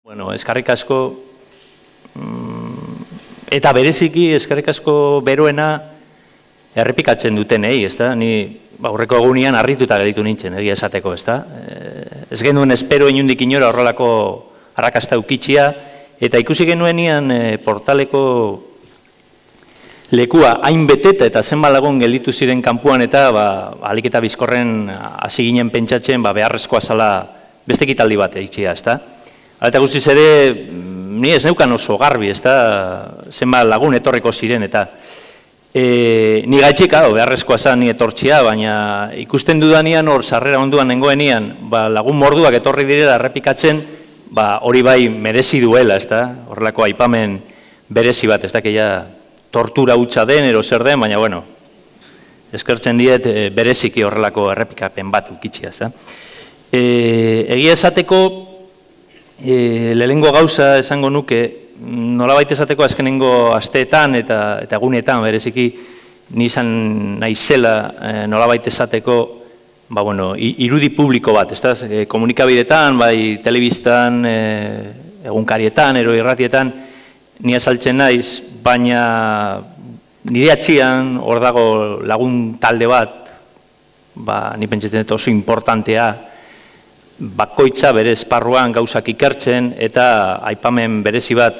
Bueno, eskerrik asko, eta bereziki eskerrik asko beroena errepikatzen dutenei, ezta? Ni aurreko egunean harrituta gelditu nintzen, egia esateko, ezta? Ez genuen espero inundik inora horrelako arrakasta ukitxia, eta ikusi genuenean portaleko lekua hain beteta eta zenbat lagun gelditu ziren kanpuan eta alik eta bizkorren hasi ginen pentsatzen beharrezkoa zala beste ekitaldi bat eitxia, ezta? Eta guztiz ere, ni ez neukan oso garbi, ezta, zenbat lagun etorriko ziren, eta ni gaitxika, beharrezkoa zan ni etortxia, baina ikusten dudanean hor sarrera onduan nengoenian, lagun morduak etorri direla errepikatzen, hori bai merezi duela, ezta, horrelako aipamen berezi bat, ez da, keia tortura hutsa den, ero zer den, baina, bueno, eskertzen diet bereziki horrelako errepikapen bat ukitxia, ezta. Egia esateko, lehenengo gauza esango nuke, nolabait esateko azkenengo asteetan eta egunetan, bereziki nizan naizela nolabait esateko, irudi publiko bat, komunikabidetan, bai telebistan, egunkarietan, ero irratietan, ni azaltzen naiz, baina nire atxian hor dago lagun talde bat, ni pentsatzen dut oso importantea, bakoitza bere esparruan gauzak ikertzen eta aipamen berezi bat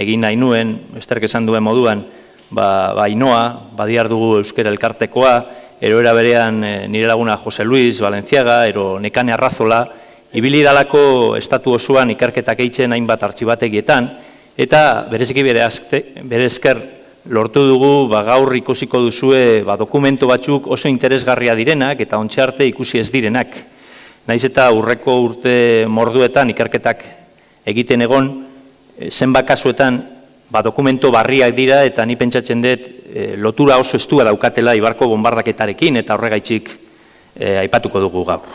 egin nahi nuen, esterk esan duen moduan, Ainoa, badiar dugu Euskera Elkartekoa, ero era berean nire laguna Jose Luis Valenciaga, ero Nekane Arrazola, ibili dalako estatu osoan ikerketak eitzen hainbat artxibategietan, eta bereziki bere esker lortu dugu gaur ikusiko duzue dokumentu batzuk oso interesgarria direnak eta ontxe arte ikusi ez direnak. Naiz eta urreko urte morduetan ikerketak egiten egon, zenbat kasuetan dokumento barriak dira eta ni pentsatzen dut lotura oso estua daukatela Ibarko bombardaketarekin eta horregaitxik aipatuko dugu gaur.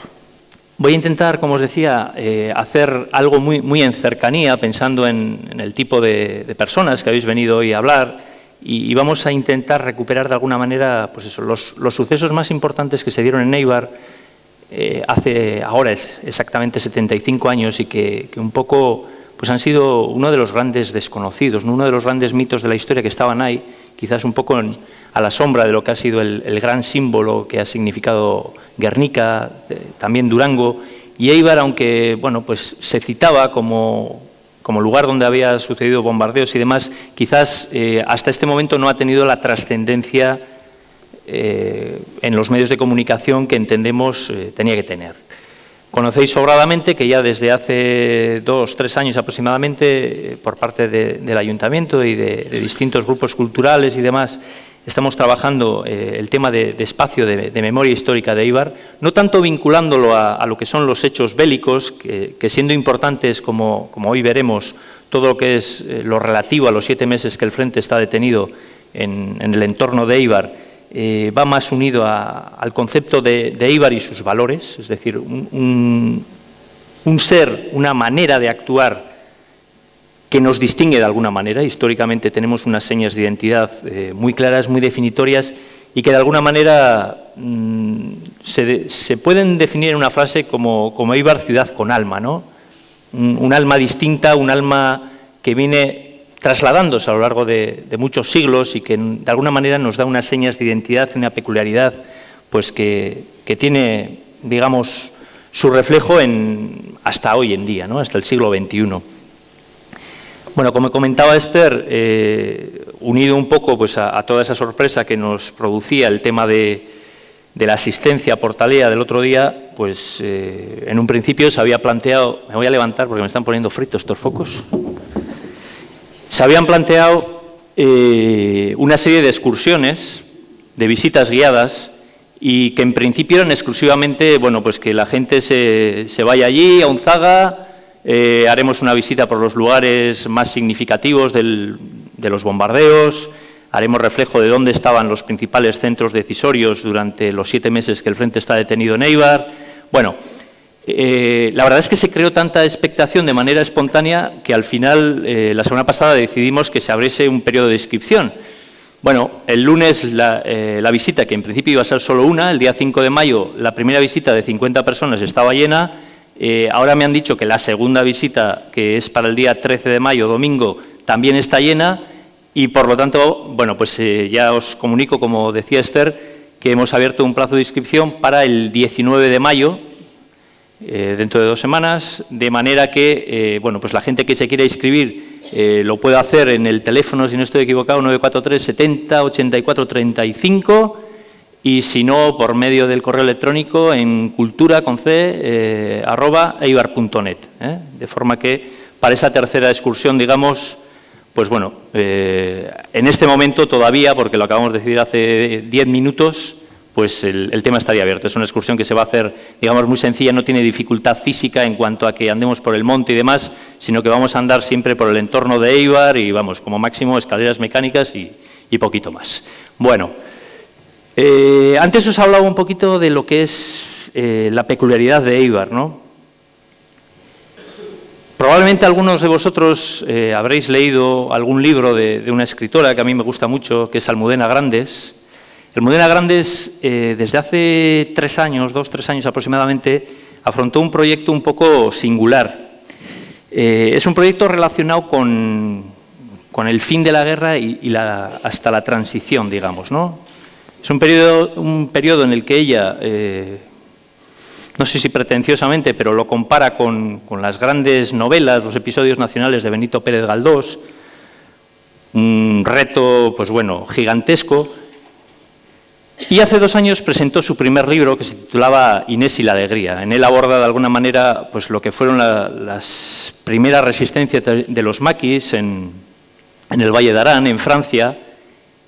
Voy a intentar, como os decía, hacer algo muy en cercanía, pensando en el tipo de personas que habéis venido hoy a hablar y vamos a intentar recuperar de alguna manera pues eso, los sucesos más importantes que se dieron en Éibar hace ahora es exactamente 75 años y que un poco pues han sido uno de los grandes desconocidos, uno de los grandes mitos de la historia que estaban ahí, quizás un poco a la sombra de lo que ha sido el gran símbolo que ha significado Guernica, también Durango, y Éibar, aunque bueno, pues se citaba como lugar donde había sucedido bombardeos y demás, quizás hasta este momento no ha tenido la trascendencia en los medios de comunicación que entendemos tenía que tener. Conocéis sobradamente que ya desde hace 2 o 3 años aproximadamente, por parte del Ayuntamiento y de distintos grupos culturales y demás, estamos trabajando el tema de espacio de memoria histórica de Éibar, no tanto vinculándolo a lo que son los hechos bélicos, que siendo importantes, como hoy veremos, todo lo que es lo relativo a los 7 meses que el frente está detenido en el entorno de Éibar, va más unido al concepto de Éibar y sus valores, es decir, un ser, una manera de actuar que nos distingue de alguna manera. Históricamente tenemos unas señas de identidad muy claras, muy definitorias y que de alguna manera se pueden definir en una frase como Éibar ciudad con alma, ¿no? Un alma distinta, un alma que viene trasladándose a lo largo de muchos siglos y que de alguna manera nos da unas señas de identidad y una peculiaridad pues que tiene, digamos, su reflejo hasta hoy en día, ¿no? Hasta el siglo XXI. Bueno, como comentaba Esther, unido un poco pues, a toda esa sorpresa que nos producía el tema de la asistencia portalea del otro día, pues en un principio se había planteado, me voy a levantar porque me están poniendo fritos estos focos, se habían planteado una serie de excursiones, de visitas guiadas, y que en principio eran exclusivamente, bueno, pues que la gente se vaya allí a Unzaga, haremos una visita por los lugares más significativos de los bombardeos, haremos reflejo de dónde estaban los principales centros decisorios durante los 7 meses que el frente está detenido en Éibar. Bueno, la verdad es que se creó tanta expectación de manera espontánea que al final, la semana pasada, decidimos que se abriese un periodo de inscripción. Bueno, el lunes la visita, que en principio iba a ser solo una, el día 5 de mayo, la primera visita de 50 personas estaba llena, Ahora me han dicho que la segunda visita, que es para el día 13 de mayo, domingo, también está llena y, por lo tanto, bueno, pues ya os comunico, como decía Esther, que hemos abierto un plazo de inscripción para el 19 de mayo, dentro de 2 semanas, de manera que, bueno, pues la gente que se quiera inscribir lo puede hacer en el teléfono, si no estoy equivocado, 943 70 84 35, y si no, por medio del correo electrónico en cultura@eibar.net, de forma que para esa tercera excursión, digamos, pues bueno, en este momento todavía, porque lo acabamos de decidir hace 10 minutos, pues el tema estaría abierto. Es una excursión que se va a hacer, digamos, muy sencilla, no tiene dificultad física en cuanto a que andemos por el monte y demás, sino que vamos a andar siempre por el entorno de Eibar y, vamos, como máximo escaleras mecánicas y poquito más. Bueno, antes os hablaba un poquito de lo que es la peculiaridad de Eibar, ¿no? Probablemente algunos de vosotros habréis leído algún libro de una escritora que a mí me gusta mucho, que es Almudena Grandes. Almudena Grandes, desde hace 3 años, 2-3 años aproximadamente, afrontó un proyecto un poco singular. Es un proyecto relacionado con el fin de la guerra y hasta la transición, digamos, ¿no? Es un periodo en el que ella, no sé si pretenciosamente, pero lo compara con las grandes novelas, los episodios nacionales de Benito Pérez Galdós, un reto, pues bueno, gigantesco. Y hace 2 años presentó su primer libro, que se titulaba Inés y la alegría. En él aborda de alguna manera pues lo que fueron las primeras resistencias de los maquis en el Valle de Arán, en Francia,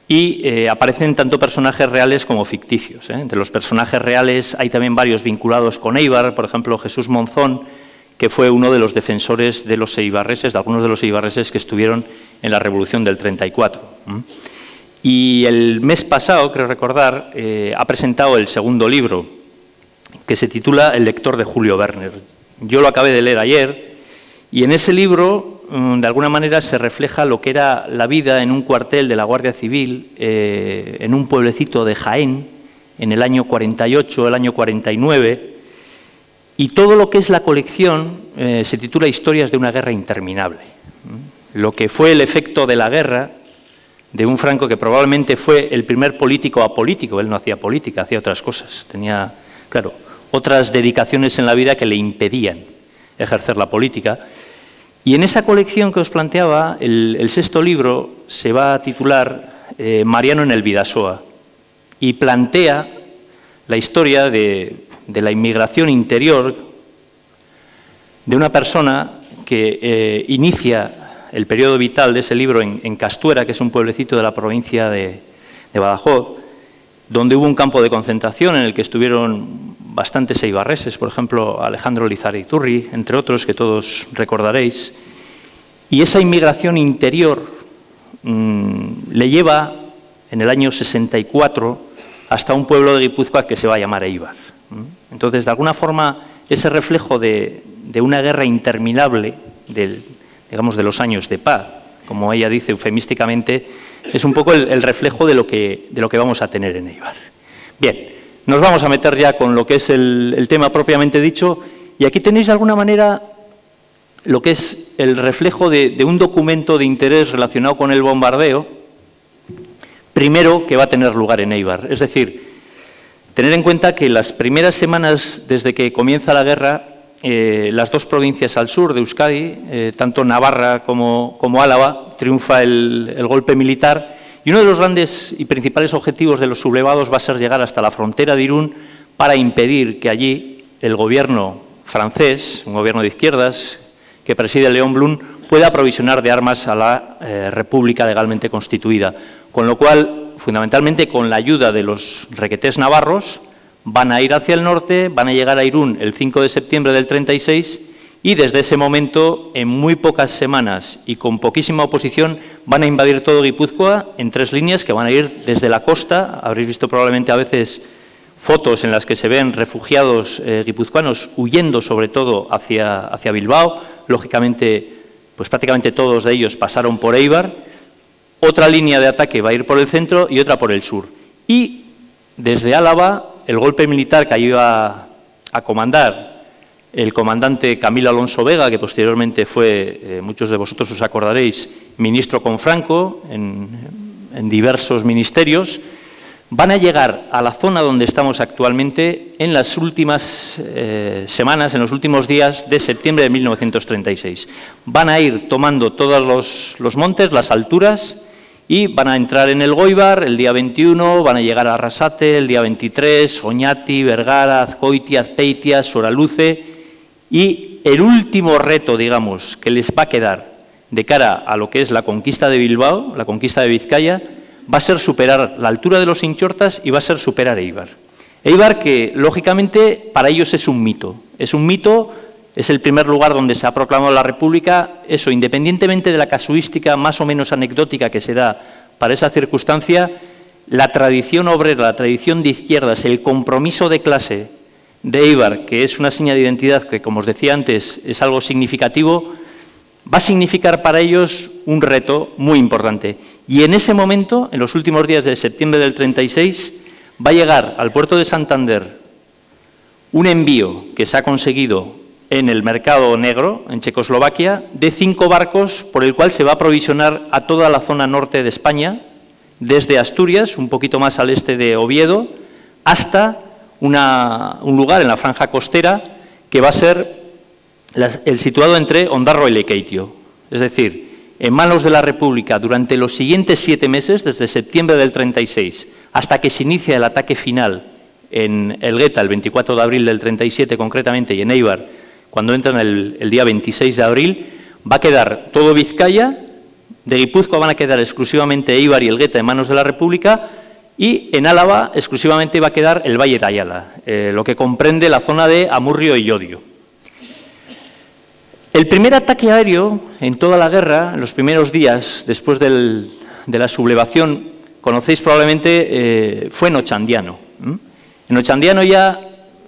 y aparecen tanto personajes reales como ficticios. Entre los personajes reales hay también varios vinculados con Eibar, por ejemplo, Jesús Monzón, que fue uno de los defensores de los eibarreses, de algunos de los eibarreses que estuvieron en la Revolución del 34. Y el mes pasado, creo recordar, ha presentado el segundo libro, que se titula El lector de Julio Werner. Yo lo acabé de leer ayer, y en ese libro, de alguna manera, se refleja lo que era la vida en un cuartel de la Guardia Civil, en un pueblecito de Jaén, en el año 48, el año 49, y todo lo que es la colección se titula Historias de una guerra interminable. Lo que fue el efecto de la guerra, de un Franco que probablemente fue el primer político apolítico. Él no hacía política, hacía otras cosas. Tenía, claro, otras dedicaciones en la vida que le impedían ejercer la política. Y en esa colección que os planteaba, el sexto libro se va a titular Mariano en el Bidasoa, y plantea la historia de la inmigración interior de una persona que inicia el periodo vital de ese libro en Castuera, que es un pueblecito de la provincia de Badajoz, donde hubo un campo de concentración en el que estuvieron bastantes eibarreses, por ejemplo, Alejandro Lizarriturri, entre otros que todos recordaréis. Y esa inmigración interior le lleva, en el año 64, hasta un pueblo de Guipúzcoa que se va a llamar Eibar. Entonces, de alguna forma, ese reflejo de una guerra interminable, digamos, de los años de paz, como ella dice eufemísticamente, es un poco el reflejo de lo que vamos a tener en Eibar. Bien, nos vamos a meter ya con lo que es el tema propiamente dicho, y aquí tenéis de alguna manera lo que es el reflejo de un documento de interés relacionado con el bombardeo, primero que va a tener lugar en Eibar. Es decir, tener en cuenta que las primeras semanas desde que comienza la guerra, las 2 provincias al sur de Euskadi, tanto Navarra como Álava, triunfa el golpe militar, y uno de los grandes y principales objetivos de los sublevados va a ser llegar hasta la frontera de Irún para impedir que allí el gobierno francés, un gobierno de izquierdas que preside León Blum, pueda aprovisionar de armas a la república legalmente constituida. Con lo cual, fundamentalmente con la ayuda de los requetés navarros, van a ir hacia el norte, van a llegar a Irún el 5 de septiembre del 36 y desde ese momento, en muy pocas semanas y con poquísima oposición, van a invadir todo Guipúzcoa en 3 líneas que van a ir desde la costa. Habréis visto probablemente a veces fotos en las que se ven refugiados guipuzcoanos huyendo sobre todo hacia Bilbao. Lógicamente, pues prácticamente todos de ellos pasaron por Eibar. Otra línea de ataque va a ir por el centro y otra por el sur. Y desde Álava, el golpe militar que iba a comandar el comandante Camilo Alonso Vega, que posteriormente fue, muchos de vosotros os acordaréis, ministro con Franco en diversos ministerios, van a llegar a la zona donde estamos actualmente en las últimas semanas, en los últimos días de septiembre de 1936. Van a ir tomando todos los montes, las alturas, y van a entrar en el Goibar el día 21, van a llegar a Arrasate el día 23, Oñati, Vergara, Azcoitia, Azpeitia, Soraluce, y el último reto, digamos, que les va a quedar de cara a lo que es la conquista de Bilbao, la conquista de Vizcaya, va a ser superar la altura de los Inchortas y va a ser superar Eibar. Eibar que, lógicamente, para ellos es un mito. Es un mito, es el primer lugar donde se ha proclamado la República. Eso, independientemente de la casuística más o menos anecdótica que se da para esa circunstancia, la tradición obrera, la tradición de izquierdas, el compromiso de clase de Eibar, que es una seña de identidad que, como os decía antes, es algo significativo, va a significar para ellos un reto muy importante. Y en ese momento, en los últimos días de septiembre del 36, va a llegar al puerto de Santander un envío que se ha conseguido en el mercado negro, en Checoslovaquia, de 5 barcos por el cual se va a aprovisionar a toda la zona norte de España, desde Asturias, un poquito más al este de Oviedo, hasta un lugar en la franja costera que va a ser el situado entre Ondarroa y Lekeitio. Es decir, en manos de la República durante los siguientes 7 meses, desde septiembre del 36 hasta que se inicia el ataque final en Elgueta, el 24 de abril del 37 concretamente, y en Eibar, cuando entran el día 26 de abril, va a quedar todo Vizcaya, de Guipúzcoa van a quedar exclusivamente Eibar y Elgueta en manos de la República, y en Álava exclusivamente va a quedar el Valle de Ayala, lo que comprende la zona de Amurrio y Llodio. El primer ataque aéreo en toda la guerra, en los primeros días después de la sublevación, conocéis probablemente, fue en Ochandiano. En Ochandiano ya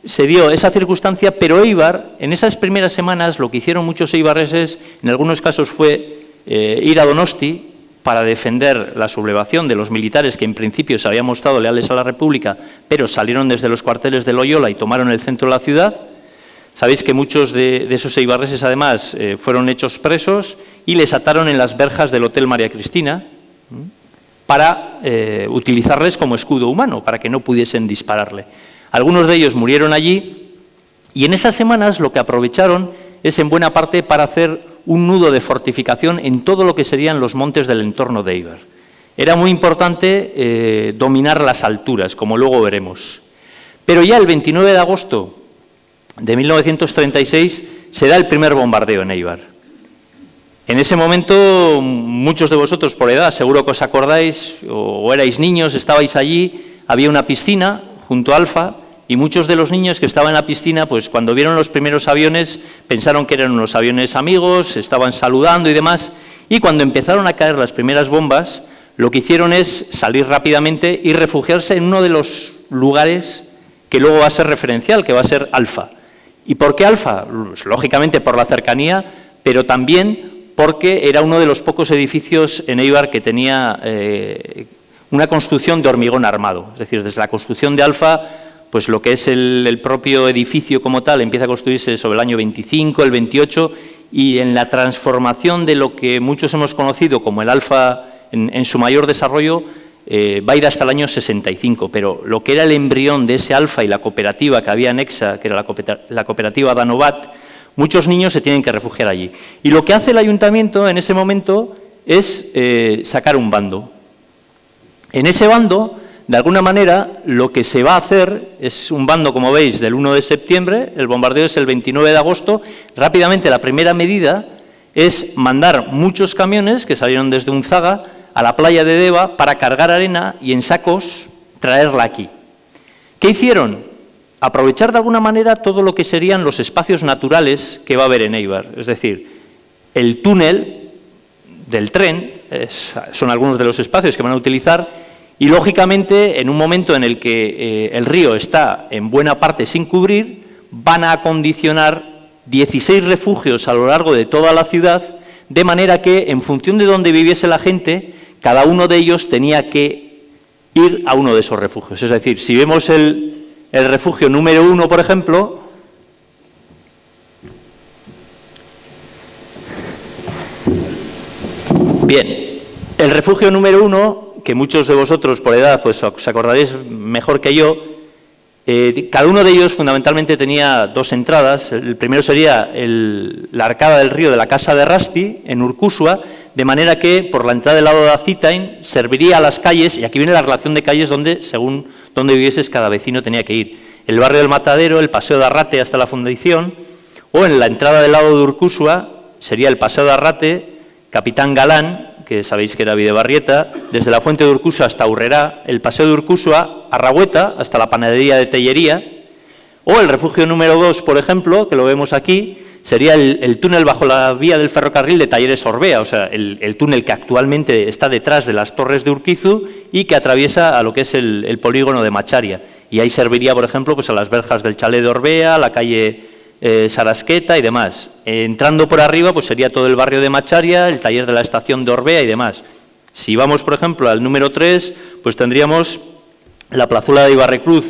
se dio esa circunstancia, pero Eibar, en esas primeras semanas, lo que hicieron muchos eibarreses, en algunos casos fue ir a Donosti para defender la sublevación de los militares que en principio se habían mostrado leales a la República, pero salieron desde los cuarteles de Loyola y tomaron el centro de la ciudad. Sabéis que muchos de esos eibarreses, además, fueron hechos presos y les ataron en las verjas del Hotel María Cristina para utilizarles como escudo humano, para que no pudiesen dispararle. Algunos de ellos murieron allí y en esas semanas lo que aprovecharon es en buena parte para hacer un nudo de fortificación en todo lo que serían los montes del entorno de Eibar. Era muy importante dominar las alturas, como luego veremos. Pero ya el 29 de agosto de 1936 se da el primer bombardeo en Eibar. En ese momento, muchos de vosotros por edad, seguro que os acordáis, o erais niños, estabais allí, había una piscina junto a Alfa, y muchos de los niños que estaban en la piscina, pues cuando vieron los primeros aviones, pensaron que eran unos aviones amigos, estaban saludando y demás, y cuando empezaron a caer las primeras bombas, lo que hicieron es salir rápidamente y refugiarse en uno de los lugares que luego va a ser referencial, que va a ser Alfa. ¿Y por qué Alfa? Pues, lógicamente por la cercanía, pero también porque era uno de los pocos edificios en Eibar que tenía una construcción de hormigón armado. Es decir, desde la construcción de Alfa, pues lo que es el propio edificio como tal empieza a construirse sobre el año 25, el 28, y en la transformación de lo que muchos hemos conocido como el Alfa en su mayor desarrollo, va a ir hasta el año 65, pero lo que era el embrión de ese Alfa y la cooperativa que había anexa, que era la cooperativa Danovat, muchos niños se tienen que refugiar allí. Y lo que hace el ayuntamiento en ese momento es sacar un bando. En ese bando, de alguna manera, lo que se va a hacer es un bando, como veis, del 1 de septiembre, el bombardeo es el 29 de agosto, rápidamente la primera medida es mandar muchos camiones que salieron desde Unzaga a la playa de Deva para cargar arena y en sacos traerla aquí. ¿Qué hicieron? Aprovechar de alguna manera todo lo que serían los espacios naturales que va a haber en Eibar. Es decir, el túnel del tren, son algunos de los espacios que van a utilizar y, lógicamente, en un momento en el que el río está en buena parte sin cubrir, van a acondicionar 16 refugios a lo largo de toda la ciudad, de manera que, en función de dónde viviese la gente, cada uno de ellos tenía que ir a uno de esos refugios. Es decir, si vemos el refugio número 1, por ejemplo, Bien, el refugio número 1, que muchos de vosotros por edad pues os acordaréis mejor que yo, cada uno de ellos fundamentalmente tenía 2 entradas. El primero sería la arcada del río de la Casa de Rasti, en Urkusua, de manera que por la entrada del lado de Azitain serviría a las calles, y aquí viene la relación de calles donde, según donde vivieses, cada vecino tenía que ir. El barrio del Matadero, el paseo de Arrate hasta la Fundición, o en la entrada del lado de Urkusua sería el paseo de Arrate, Capitán Galán, que sabéis que era Videbarrieta, desde la fuente de Urkusua hasta Urrerá, el paseo de Urkusua, Arragüeta, hasta la panadería de Tellería, o el refugio número 2, por ejemplo, que lo vemos aquí, sería el túnel bajo la vía del ferrocarril de Talleres Orbea, o sea, el túnel que actualmente está detrás de las torres de Urquizu y que atraviesa a lo que es el polígono de Macharia. Y ahí serviría, por ejemplo, pues a las verjas del chalet de Orbea, la calle Sarasqueta y demás. Entrando por arriba, pues sería todo el barrio de Macharia, el taller de la estación de Orbea y demás. Si vamos, por ejemplo, al número 3, pues tendríamos la plazuela de Ibarrecruz,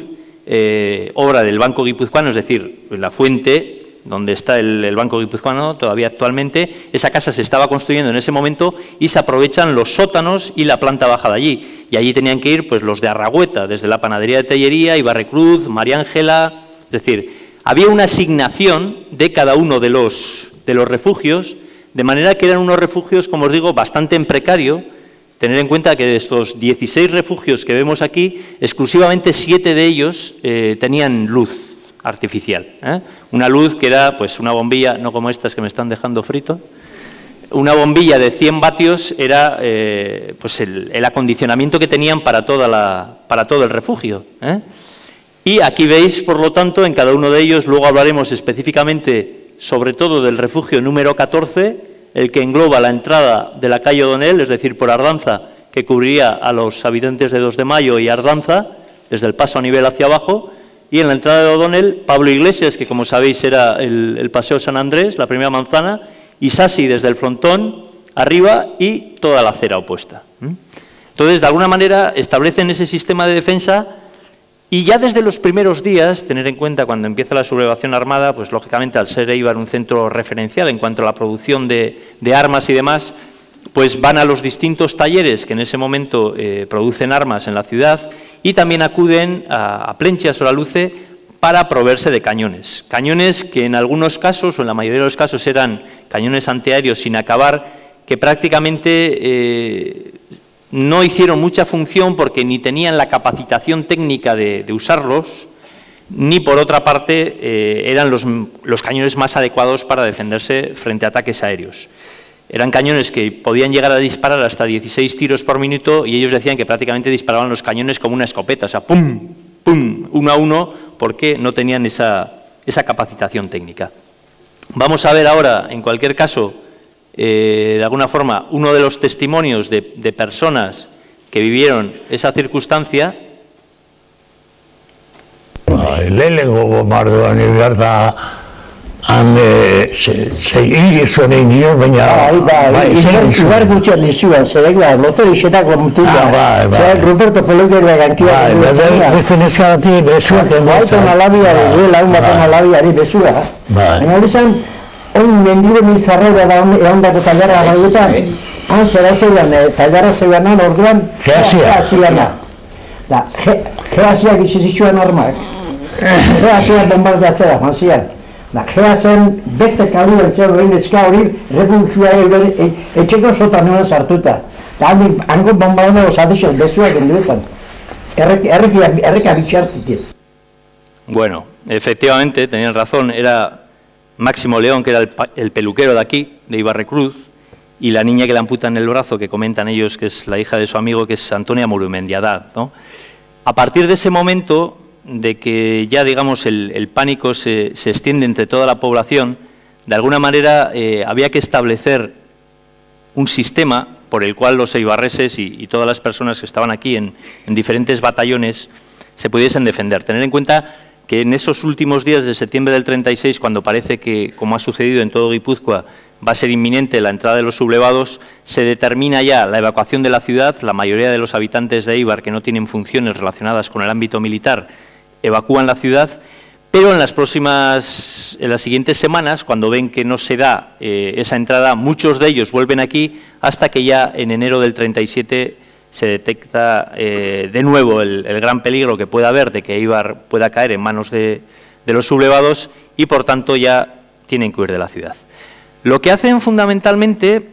obra del Banco Guipuzcoano, es decir, la fuente donde está el Banco Guipuzcoano todavía actualmente. Esa casa se estaba construyendo en ese momento y se aprovechan los sótanos y la planta baja de allí. Y allí tenían que ir pues los de Arragüeta, desde la panadería de Tellería, Ibarrecruz, María Ángela. Es decir, había una asignación de cada uno de los refugios, de manera que eran unos refugios, como os digo, bastante en precario. Tener en cuenta que de estos 16 refugios que vemos aquí, exclusivamente 7 de ellos tenían luz artificial. Una luz que era pues una bombilla, no como estas que me están dejando frito, una bombilla de 100 vatios era pues el acondicionamiento que tenían para todo el refugio. Y aquí veis, por lo tanto, en cada uno de ellos, luego hablaremos específicamente sobre todo del refugio número 14, el que engloba la entrada de la calle O'Donnell, es decir, por Ardanza, que cubriría a los habitantes de 2 de Mayo y Ardanza, desde el paso a nivel hacia abajo, y en la entrada de O'Donnell, Pablo Iglesias, que como sabéis era el Paseo San Andrés, la primera manzana, y Sassi desde el frontón arriba y toda la acera opuesta. Entonces, de alguna manera, establecen ese sistema de defensa y ya desde los primeros días, tener en cuenta cuando empieza la sublevación armada, pues lógicamente al ser Eibar un centro referencial en cuanto a la producción de armas y demás, pues van a los distintos talleres que en ese momento producen armas en la ciudad y también acuden a Plencha Solaluce para proveerse de cañones. Cañones que en algunos casos, o en la mayoría de los casos, eran cañones antiaéreos sin acabar, que prácticamente no hicieron mucha función porque ni tenían la capacitación técnica de usarlos, ni por otra parte eran los cañones más adecuados para defenderse frente a ataques aéreos. Eran cañones que podían llegar a disparar hasta 16 tiros por minuto y ellos decían que prácticamente disparaban los cañones como una escopeta, o sea, pum, pum, uno a uno, porque no tenían esa capacitación técnica. Vamos a ver ahora, en cualquier caso, de alguna forma, uno de los testimonios de personas que vivieron esa circunstancia. Lehenengo bombardoan iberda han hil zuen egin dio, baina... Ibar gutxan dizuan, zerek da, motorixetako mutuak. Ruperto Peluqueroa gantia. Beste neska bati bezuak egon. Baiton alabiari, lagun baten alabiari bezua. Baina hori zen, hori mendire mizarrera da ehondako tallarra gauetan, han zera zeuan, tallarra zeuan orduan, gehaziana. Gehaziak izizitzuan armak. Gehaziak bombardatzera, janzian. Gehazen beste kalibren zer behin ezka hori refugioa etxeko sotanean sartuta. Hango bombardeo zadizan bezuak enduetan. Erreka bitxartik. Bueno, efectivamente, tenían razón, era Máximo León, que era el peluquero de aquí, de Ibarrecruz, y la niña que le amputan el brazo, que comentan ellos que es la hija de su amigo, que es Antonia Murumendiadad, ¿no? A partir de ese momento, de que ya, digamos, el pánico se extiende entre toda la población, de alguna manera había que establecer un sistema por el cual los eibarreses y todas las personas que estaban aquí en diferentes batallones se pudiesen defender. Tener en cuenta que en esos últimos días de septiembre del 36, cuando parece que, como ha sucedido en todo Guipúzcoa, va a ser inminente la entrada de los sublevados, se determina ya la evacuación de la ciudad. La mayoría de los habitantes de Eibar, que no tienen funciones relacionadas con el ámbito militar, evacúan la ciudad, Pero en las siguientes semanas, cuando ven que no se da esa entrada, muchos de ellos vuelven aquí hasta que ya en enero del 37 se detecta de nuevo el gran peligro que pueda haber de que Éibar pueda caer en manos de los sublevados y, por tanto, ya tienen que huir de la ciudad. Lo que hacen fundamentalmente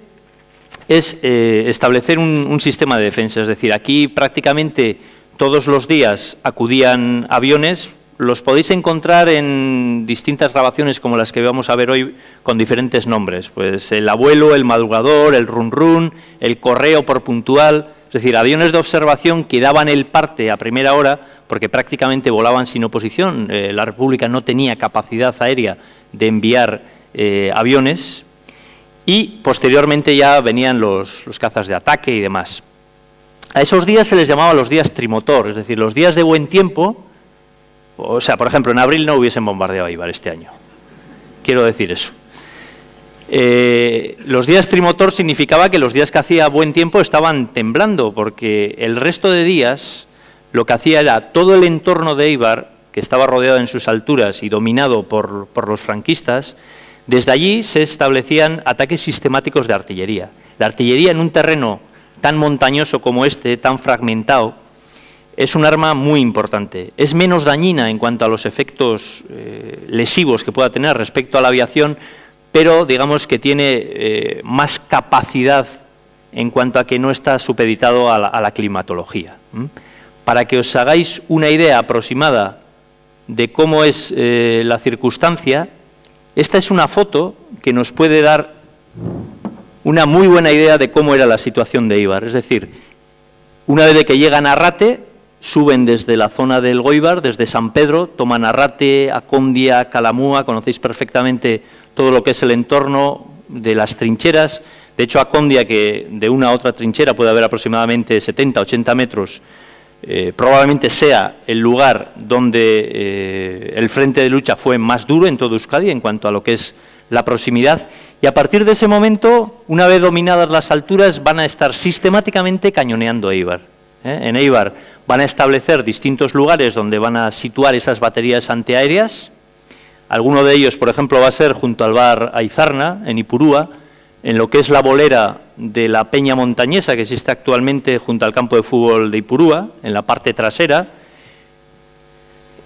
es establecer un sistema de defensa, es decir, aquí prácticamente todos los días acudían aviones. Los podéis encontrar en distintas grabaciones como las que vamos a ver hoy con diferentes nombres, pues el Abuelo, el Madrugador, el Run Run, el Correo por Puntual, es decir, aviones de observación que daban el parte a primera hora porque prácticamente volaban sin oposición. La República no tenía capacidad aérea de enviar aviones y posteriormente ya venían los cazas de ataque y demás. A esos días se les llamaba los días trimotor, es decir, los días de buen tiempo. O sea, por ejemplo, en abril no hubiesen bombardeado Éibar este año. Quiero decir eso. Los días trimotor significaba que los días que hacía buen tiempo estaban temblando, porque el resto de días lo que hacía era todo el entorno de Éibar, que estaba rodeado en sus alturas y dominado por los franquistas, desde allí se establecían ataques sistemáticos de artillería. La artillería en un terreno tan montañoso como este, tan fragmentado, es un arma muy importante. Es menos dañina en cuanto a los efectos lesivos que pueda tener respecto a la aviación, pero digamos que tiene más capacidad en cuanto a que no está supeditado a la climatología. Para que os hagáis una idea aproximada de cómo es la circunstancia, esta es una foto que nos puede dar una muy buena idea de cómo era la situación de Éibar. Es decir, una vez que llegan a Arrate, suben desde la zona del Goibar, desde San Pedro, toman Arrate, Acondia, Calamúa, conocéis perfectamente todo lo que es el entorno de las trincheras. De hecho, Acondia, que de una a otra trinchera puede haber aproximadamente 70, 80 metros, probablemente sea el lugar donde el frente de lucha fue más duro en todo Euskadi en cuanto a lo que es la proximidad. Y a partir de ese momento, una vez dominadas las alturas, van a estar sistemáticamente cañoneando Éibar. En Éibar van a establecer distintos lugares donde van a situar esas baterías antiaéreas. Alguno de ellos, por ejemplo, va a ser junto al bar Aizarna, en Ipurúa, en lo que es la bolera de la Peña Montañesa, que existe actualmente junto al campo de fútbol de Ipurúa, en la parte trasera.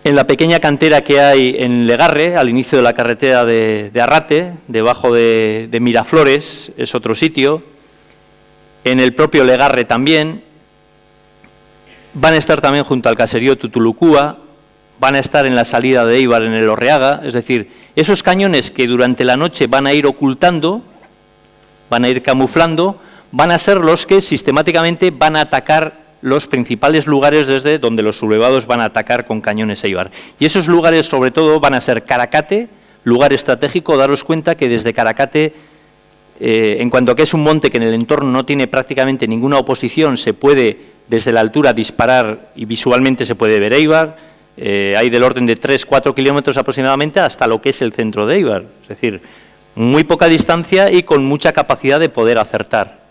En la pequeña cantera que hay en Legarre, al inicio de la carretera de Arrate, debajo de Miraflores, es otro sitio. En el propio Legarre también. Van a estar también junto al caserío Tutulucúa, van a estar en la salida de Éibar en el Orreaga, es decir, esos cañones que durante la noche van a ir ocultando, van a ir camuflando, van a ser los que sistemáticamente van a atacar los principales lugares desde donde los sublevados van a atacar con cañones Éibar. Y esos lugares, sobre todo, van a ser Caracate, lugar estratégico. Daros cuenta que desde Caracate, en cuanto a que es un monte que en el entorno no tiene prácticamente ninguna oposición, se puede desde la altura disparar y visualmente se puede ver Éibar. Hay del orden de 3-4 kilómetros aproximadamente hasta lo que es el centro de Éibar. Es decir, muy poca distancia y con mucha capacidad de poder acertar.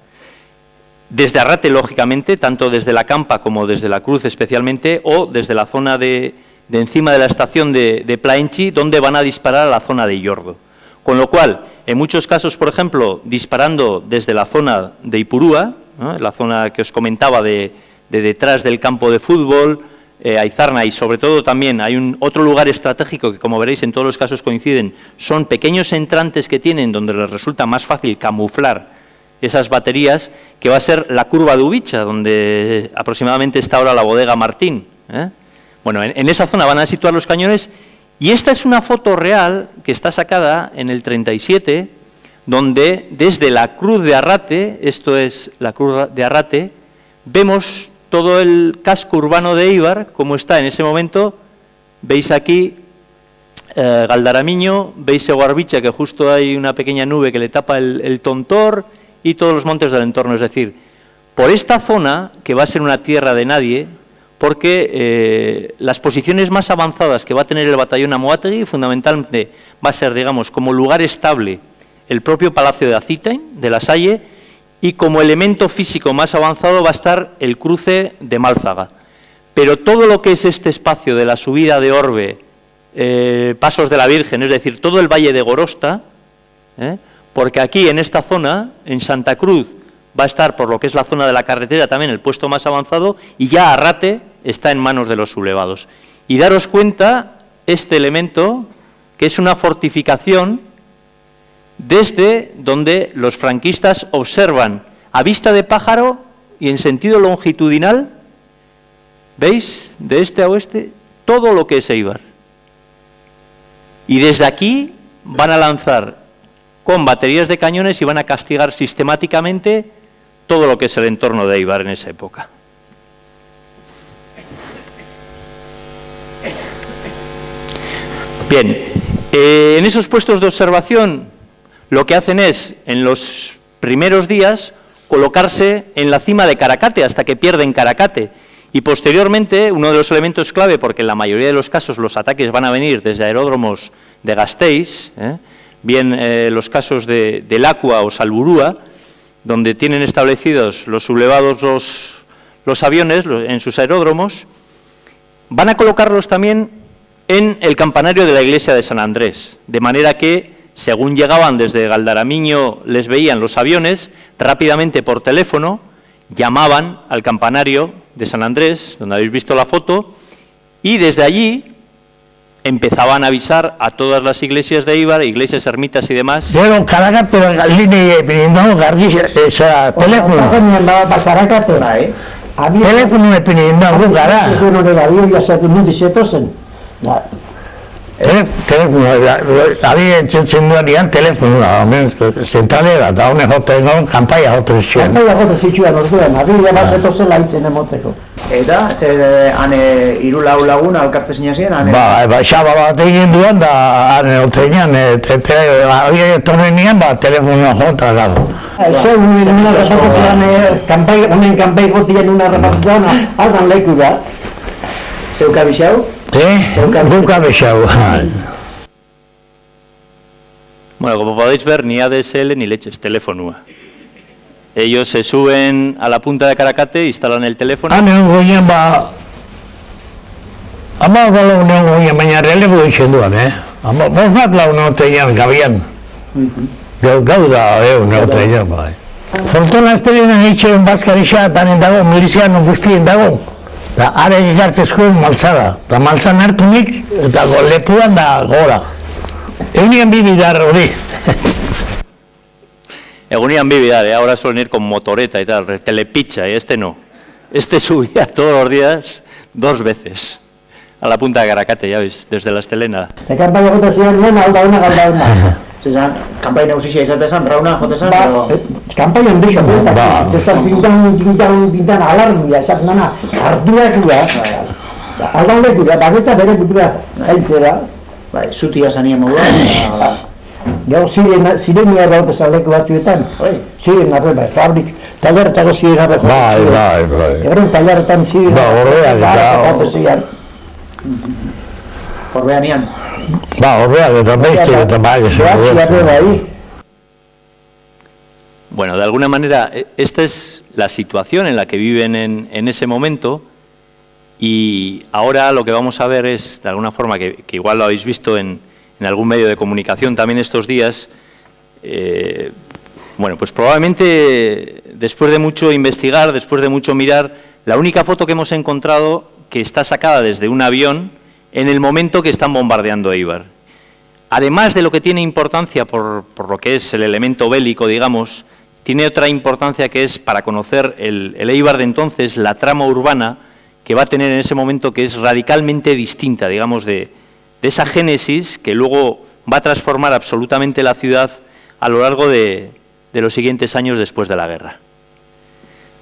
Desde Arrate, lógicamente, tanto desde la Campa como desde la Cruz especialmente, o desde la zona de encima de la estación de Plaenchi, donde van a disparar a la zona de Illordo. Con lo cual, en muchos casos, por ejemplo, disparando desde la zona de Ipurúa, ¿no?, la zona que os comentaba de detrás del campo de fútbol, Aizarna, y sobre todo también hay otro lugar estratégico que, como veréis, en todos los casos coinciden, son pequeños entrantes que tienen donde les resulta más fácil camuflar esas baterías, que va a ser la curva de Ubicha, donde aproximadamente está ahora la bodega Martín. Bueno, en esa zona van a situar los cañones, y esta es una foto real que está sacada en el 37, donde desde la Cruz de Arrate, esto es la Cruz de Arrate, vemos todo el casco urbano de Éibar, como está en ese momento. Veis aquí Galdaramiño, veis Eguarbicha, que justo hay una pequeña nube que le tapa el Tontor, y todos los montes del entorno. Es decir, por esta zona, que va a ser una tierra de nadie, porque las posiciones más avanzadas que va a tener el batallón Amoategui, fundamentalmente va a ser, digamos, como lugar estable el propio Palacio de Azitain, de la Salle, y como elemento físico más avanzado va a estar el cruce de Málzaga. Pero todo lo que es este espacio de la subida de Orbe, Pasos de la Virgen, es decir, todo el Valle de Gorosta, porque aquí en esta zona, en Santa Cruz, va a estar por lo que es la zona de la carretera también el puesto más avanzado, y ya Arrate está en manos de los sublevados. Y daros cuenta este elemento, que es una fortificación desde donde los franquistas observan a vista de pájaro y en sentido longitudinal, ¿veis? De este a oeste, todo lo que es Éibar. Y desde aquí van a lanzar con baterías de cañones y van a castigar sistemáticamente todo lo que es el entorno de Éibar en esa época. Bien, en esos puestos de observación lo que hacen es, en los primeros días, colocarse en la cima de Caracate hasta que pierden Caracate. Y posteriormente, uno de los elementos clave, porque en la mayoría de los casos los ataques van a venir desde aeródromos de Gasteiz, bien los casos de Lacua o Salburúa, donde tienen establecidos los sublevados los aviones en sus aeródromos, van a colocarlos también en el campanario de la iglesia de San Andrés, de manera que, según llegaban desde Galdaramiño, les veían los aviones, rápidamente por teléfono llamaban al campanario de San Andrés, donde habéis visto la foto, y desde allí empezaban a avisar a todas las iglesias de Éibar, iglesias, ermitas y demás. Gero Karagate línea ipinindau garbi telefono. Telefono ipinindau gu gara. Telefono, había entzen duanean telefonoa, omen zentralera, da honen joten non, kanpaia joten zuen. Kanpaia joten zituen orduan, abila bazeto la hitzen emoteko. Eta, zer han hiru lau lagun alkartze zinean? Ba, xaba bat egin duan, da han otenean, había tornenean, telefonoa jota dago. Eso, una repartición, honen kanpai jotien una repartición, aldan leku da. Zeuka bixau? Zeuka bixau. Bueno, como podéis ver, ni ADSL ni leches, telefonua. Ellos se suben a la punta de Caracate, instalan el teléfono. Neon goien, ama bala neon goien, baina relego izen duan, Bos bat lau neotean gabian. Gau da, neotean, bai. Fortuna estelena hitxean bazkarixa, tanen dago, miliziano guztien dago. Da, are egitartzezkoen maltzada. Da, maltzan hartu nik, eta lepuan da gora. Egunean bibidar hori. Egunean bibidar, ahora suelen ir con motoreta y tal, telepicha, y este no. Este subía todos los días 2 veces a la punta de Caracate, ya ves, desde la Estelena. De kanpaia jota ziren lehen, aldauna, galdauna. Zezan, kanpai nausizia izatezan, rauna jotezan? Kanpaian bixo, pintan alarmia, esaten dana, hartuak dira. Aldan leku da, baketza bere kultura zailtzera. Zutia zanien modua. Gau zirenia da otezan leku batzuetan. Ziren arre, fabrik, talerretako ziren arre. Bai. Egon talerretan ziren horreak Horrean ian. Horreak eta beste eta bai. Bueno, de alguna manera, esta es la situación en la que viven en ese momento, y ahora lo que vamos a ver es, de alguna forma, que igual lo habéis visto en algún medio de comunicación también estos días, bueno, pues probablemente después de mucho investigar, después de mucho mirar, la única foto que hemos encontrado que está sacada desde un avión en el momento que están bombardeando Éibar. Además de lo que tiene importancia por lo que es el elemento bélico, digamos, tiene otra importancia que es para conocer el Éibar de entonces, la trama urbana que va a tener en ese momento, que es radicalmente distinta, digamos, de esa génesis que luego va a transformar absolutamente la ciudad a lo largo de los siguientes años después de la guerra.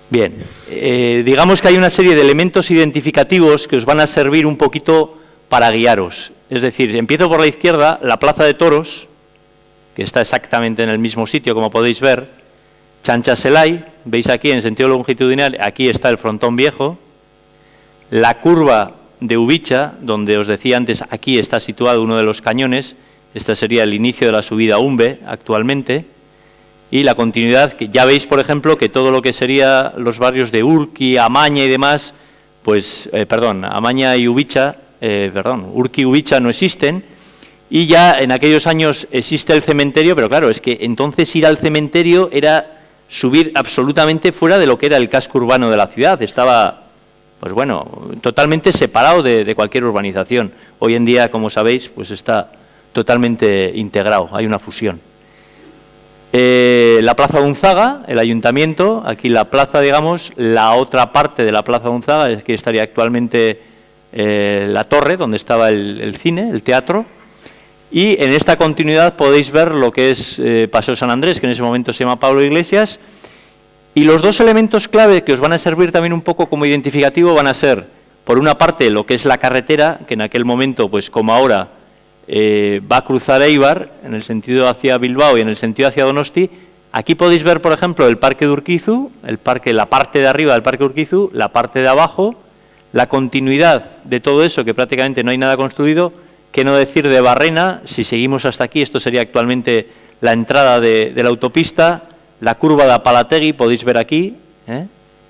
Bien, digamos que hay una serie de elementos identificativos que os van a servir un poquito para guiaros. Es decir, empiezo por la izquierda, la Plaza de Toros, que está exactamente en el mismo sitio, como podéis ver. Chanchaselay, veis aquí en sentido longitudinal, aquí está el frontón viejo. La curva de Ubicha, donde os decía antes, aquí está situado uno de los cañones. Este sería el inicio de la subida a Umbe actualmente. Y la continuidad, que ya veis, por ejemplo, que todo lo que sería los barrios de Urqui, Amaña y demás, pues, Amaña y Ubicha Urki y Ubitsa no existen, y ya en aquellos años existe el cementerio, pero claro, es que entonces ir al cementerio era subir absolutamente fuera de lo que era el casco urbano de la ciudad, estaba, pues bueno, totalmente separado de cualquier urbanización. Hoy en día, como sabéis, pues está totalmente integrado, hay una fusión. La Plaza de Unzaga, el ayuntamiento, aquí la plaza, digamos, la otra parte de la Plaza de Unzaga, es que estaría actualmente la torre, donde estaba el cine, el teatro, y en esta continuidad podéis ver lo que es Paseo San Andrés, que en ese momento se llama Pablo Iglesias, y los dos elementos clave que os van a servir también un poco como identificativo van a ser, por una parte, lo que es la carretera, que en aquel momento, pues como ahora, va a cruzar Eibar, en el sentido hacia Bilbao y en el sentido hacia Donosti. Aquí podéis ver, por ejemplo, el Parque de Urquizu, la parte de arriba del Parque de Urquizu, la parte de abajo, la continuidad de todo eso, que prácticamente no hay nada construido, que no decir de Barrena. Si seguimos hasta aquí, esto sería actualmente la entrada de la autopista, la curva de Apalategui, podéis ver aquí,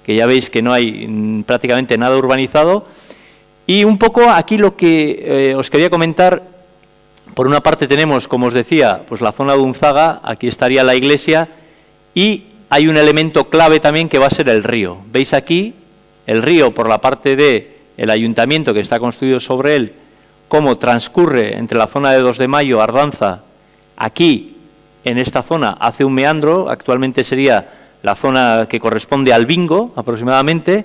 que ya veis que no hay prácticamente nada urbanizado. Y un poco aquí lo que os quería comentar. Por una parte tenemos, como os decía, pues la zona de Unzaga, aquí estaría la iglesia, y hay un elemento clave también que va a ser el río. ¿Veis aquí? El río, por la parte del ayuntamiento que está construido sobre él, cómo transcurre entre la zona de 2 de Mayo, Ardanza, aquí, en esta zona, hace un meandro, actualmente sería la zona que corresponde al Bingo, aproximadamente,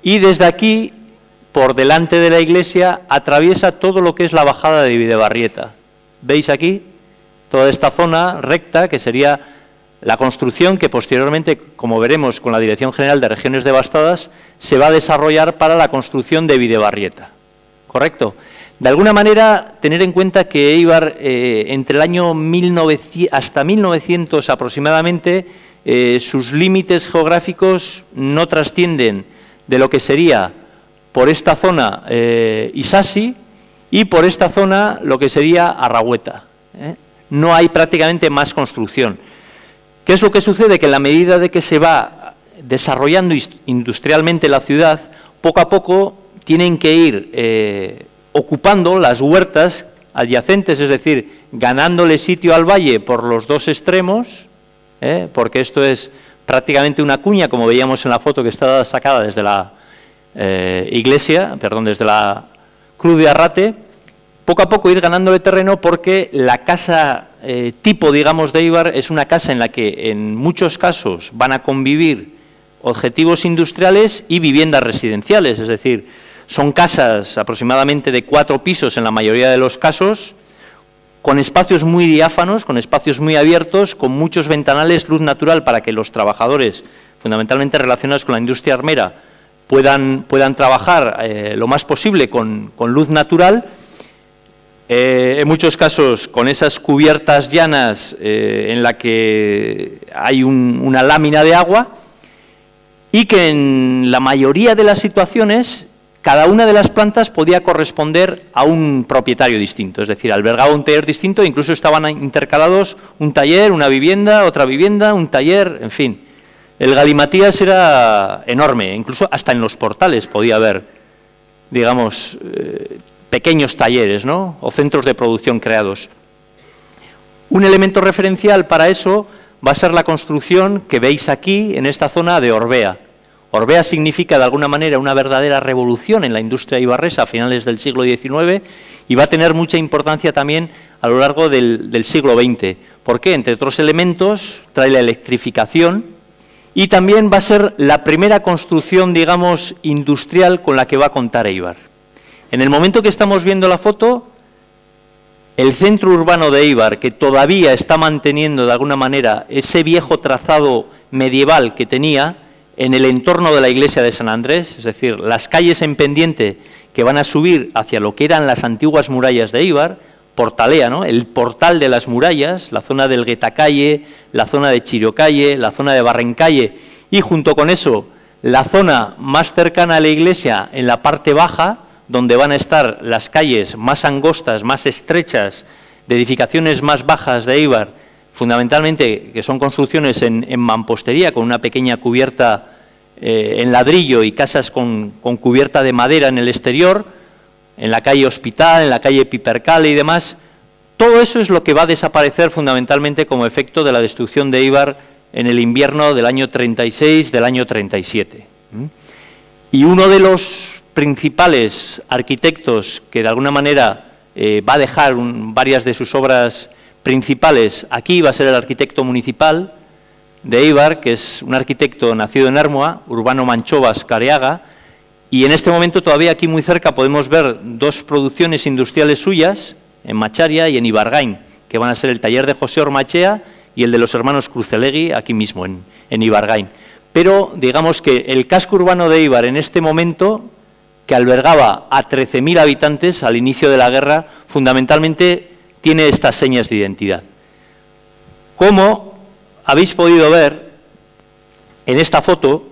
y desde aquí, por delante de la iglesia, atraviesa todo lo que es la bajada de Bidebarrieta. ¿Veis aquí? Toda esta zona recta, que sería la construcción que posteriormente, como veremos con la Dirección General de Regiones Devastadas, se va a desarrollar para la construcción de Bidebarrieta. ¿Correcto? De alguna manera, tener en cuenta que Eibar, entre el año 1900 hasta 1900 aproximadamente, sus límites geográficos no trascienden de lo que sería por esta zona Isasi y por esta zona lo que sería Arrahueta. No hay prácticamente más construcción. ¿Qué es lo que sucede? Que en la medida de que se va desarrollando industrialmente la ciudad, poco a poco tienen que ir ocupando las huertas adyacentes, es decir, ganándole sitio al valle por los dos extremos, porque esto es prácticamente una cuña, como veíamos en la foto que está sacada desde la desde la Cruz de Arrate, poco a poco ir ganándole terreno, porque la casa tipo, digamos, de Eibar es una casa en la que en muchos casos van a convivir objetivos industriales y viviendas residenciales, es decir, son casas aproximadamente de 4 pisos en la mayoría de los casos, con espacios muy diáfanos, con espacios muy abiertos, con muchos ventanales, luz natural, para que los trabajadores, fundamentalmente relacionados con la industria armera, puedan trabajar lo más posible con luz natural, en muchos casos con esas cubiertas llanas en la que hay una lámina de agua, y que en la mayoría de las situaciones cada una de las plantas podía corresponder a un propietario distinto, es decir, albergaba un taller distinto, incluso estaban intercalados un taller, una vivienda, otra vivienda, un taller, en fin. El galimatías era enorme, incluso hasta en los portales podía haber, digamos, pequeños talleres, ¿no?, o centros de producción creados. Un elemento referencial para eso va a ser la construcción que veis aquí, en esta zona de Orbea. Orbea significa, de alguna manera, una verdadera revolución en la industria ibarresa a finales del siglo XIX, y va a tener mucha importancia también a lo largo del siglo XX. ¿Por qué? Entre otros elementos, trae la electrificación, y también va a ser la primera construcción, digamos, industrial con la que va a contar Eibar. En el momento que estamos viendo la foto, el centro urbano de Eibar, que todavía está manteniendo de alguna manera ese viejo trazado medieval que tenía en el entorno de la iglesia de San Andrés, es decir, las calles en pendiente que van a subir hacia lo que eran las antiguas murallas de Eibar, Portalea, ¿no?, el portal de las murallas, la zona del Guetacalle, la zona de Chiriocalle, la zona de Barrencalle, y junto con eso la zona más cercana a la iglesia en la parte baja, donde van a estar las calles más angostas, más estrechas, de edificaciones más bajas de Eibar, fundamentalmente que son construcciones en mampostería, con una pequeña cubierta en ladrillo y casas con cubierta de madera en el exterior, en la calle Hospital, en la calle Pipercale y demás, todo eso es lo que va a desaparecer fundamentalmente como efecto de la destrucción de Éibar en el invierno del año 36, del año 37. Y uno de los principales arquitectos que de alguna manera va a dejar varias de sus obras principales aquí va a ser el arquitecto municipal de Éibar, que es un arquitecto nacido en Ermua, Urbano Manchovas Careaga, y en este momento todavía aquí muy cerca podemos ver dos producciones industriales suyas, en Macharia y en Ibargain, que van a ser el taller de José Ormachea y el de los hermanos Crucelegui, aquí mismo, en Ibargain. Pero digamos que el casco urbano de Éibar en este momento, que albergaba a 13.000 habitantes al inicio de la guerra, fundamentalmente tiene estas señas de identidad. Como habéis podido ver, en esta foto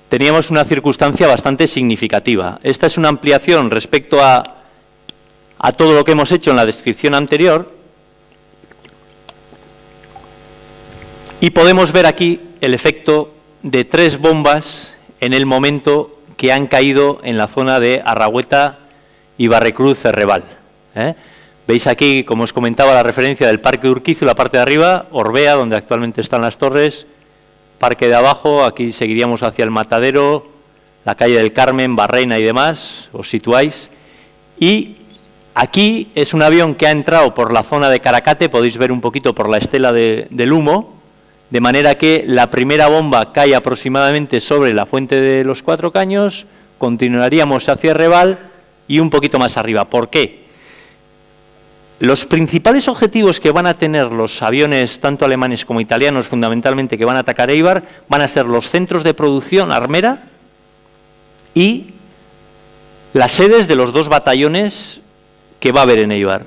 teníamos una circunstancia bastante significativa. Esta es una ampliación respecto a todo lo que hemos hecho en la descripción anterior, y podemos ver aquí el efecto de 3 bombas en el momento que han caído en la zona de Arragüeta y Barrecruz-Cerreval. Veis aquí, como os comentaba, la referencia del Parque de Urquizu, la parte de arriba, Orbea, donde actualmente están las torres, Parque de abajo, aquí seguiríamos hacia el Matadero, la calle del Carmen, Barreina y demás, os situáis. Y aquí es un avión que ha entrado por la zona de Caracate, podéis ver un poquito por la estela del humo, de manera que la primera bomba cae aproximadamente sobre la Fuente de los Cuatro Caños, continuaríamos hacia Reval y un poquito más arriba. ¿Por qué? Los principales objetivos que van a tener los aviones, tanto alemanes como italianos, fundamentalmente, que van a atacar Éibar, van a ser los centros de producción armera y las sedes de los 2 batallones que va a haber en Éibar.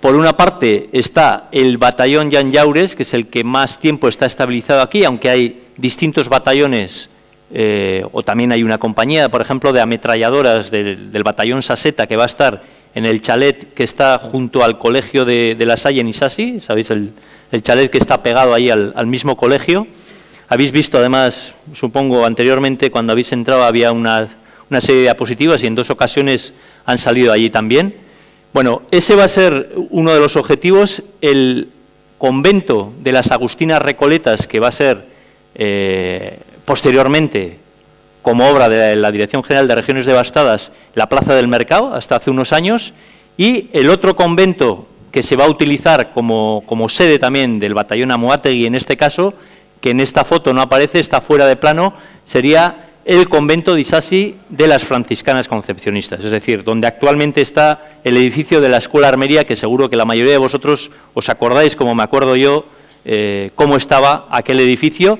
Por una parte está el batallón Jan Llaures, que es el que más tiempo está estabilizado aquí, aunque hay distintos batallones, o también hay una compañía, por ejemplo, de ametralladoras del batallón Saseta, que va a estar en el chalet que está junto al colegio de La Salle en Isasi, ¿sabéis? El chalet que está pegado ahí al mismo colegio. Habéis visto, además, supongo, anteriormente, cuando habéis entrado, había una serie de diapositivas y en 2 ocasiones han salido allí también. Bueno, ese va a ser uno de los objetivos. El convento de las Agustinas Recoletas, que va a ser posteriormente, como obra de la Dirección General de Regiones Devastadas, la Plaza del Mercado, hasta hace unos años, y el otro convento que se va a utilizar como sede también del batallón Amuategui, en este caso, que en esta foto no aparece, está fuera de plano, sería el convento de Isasi de las franciscanas concepcionistas, es decir, donde actualmente está el edificio de la Escuela Armería, que seguro que la mayoría de vosotros os acordáis, como me acuerdo yo, cómo estaba aquel edificio.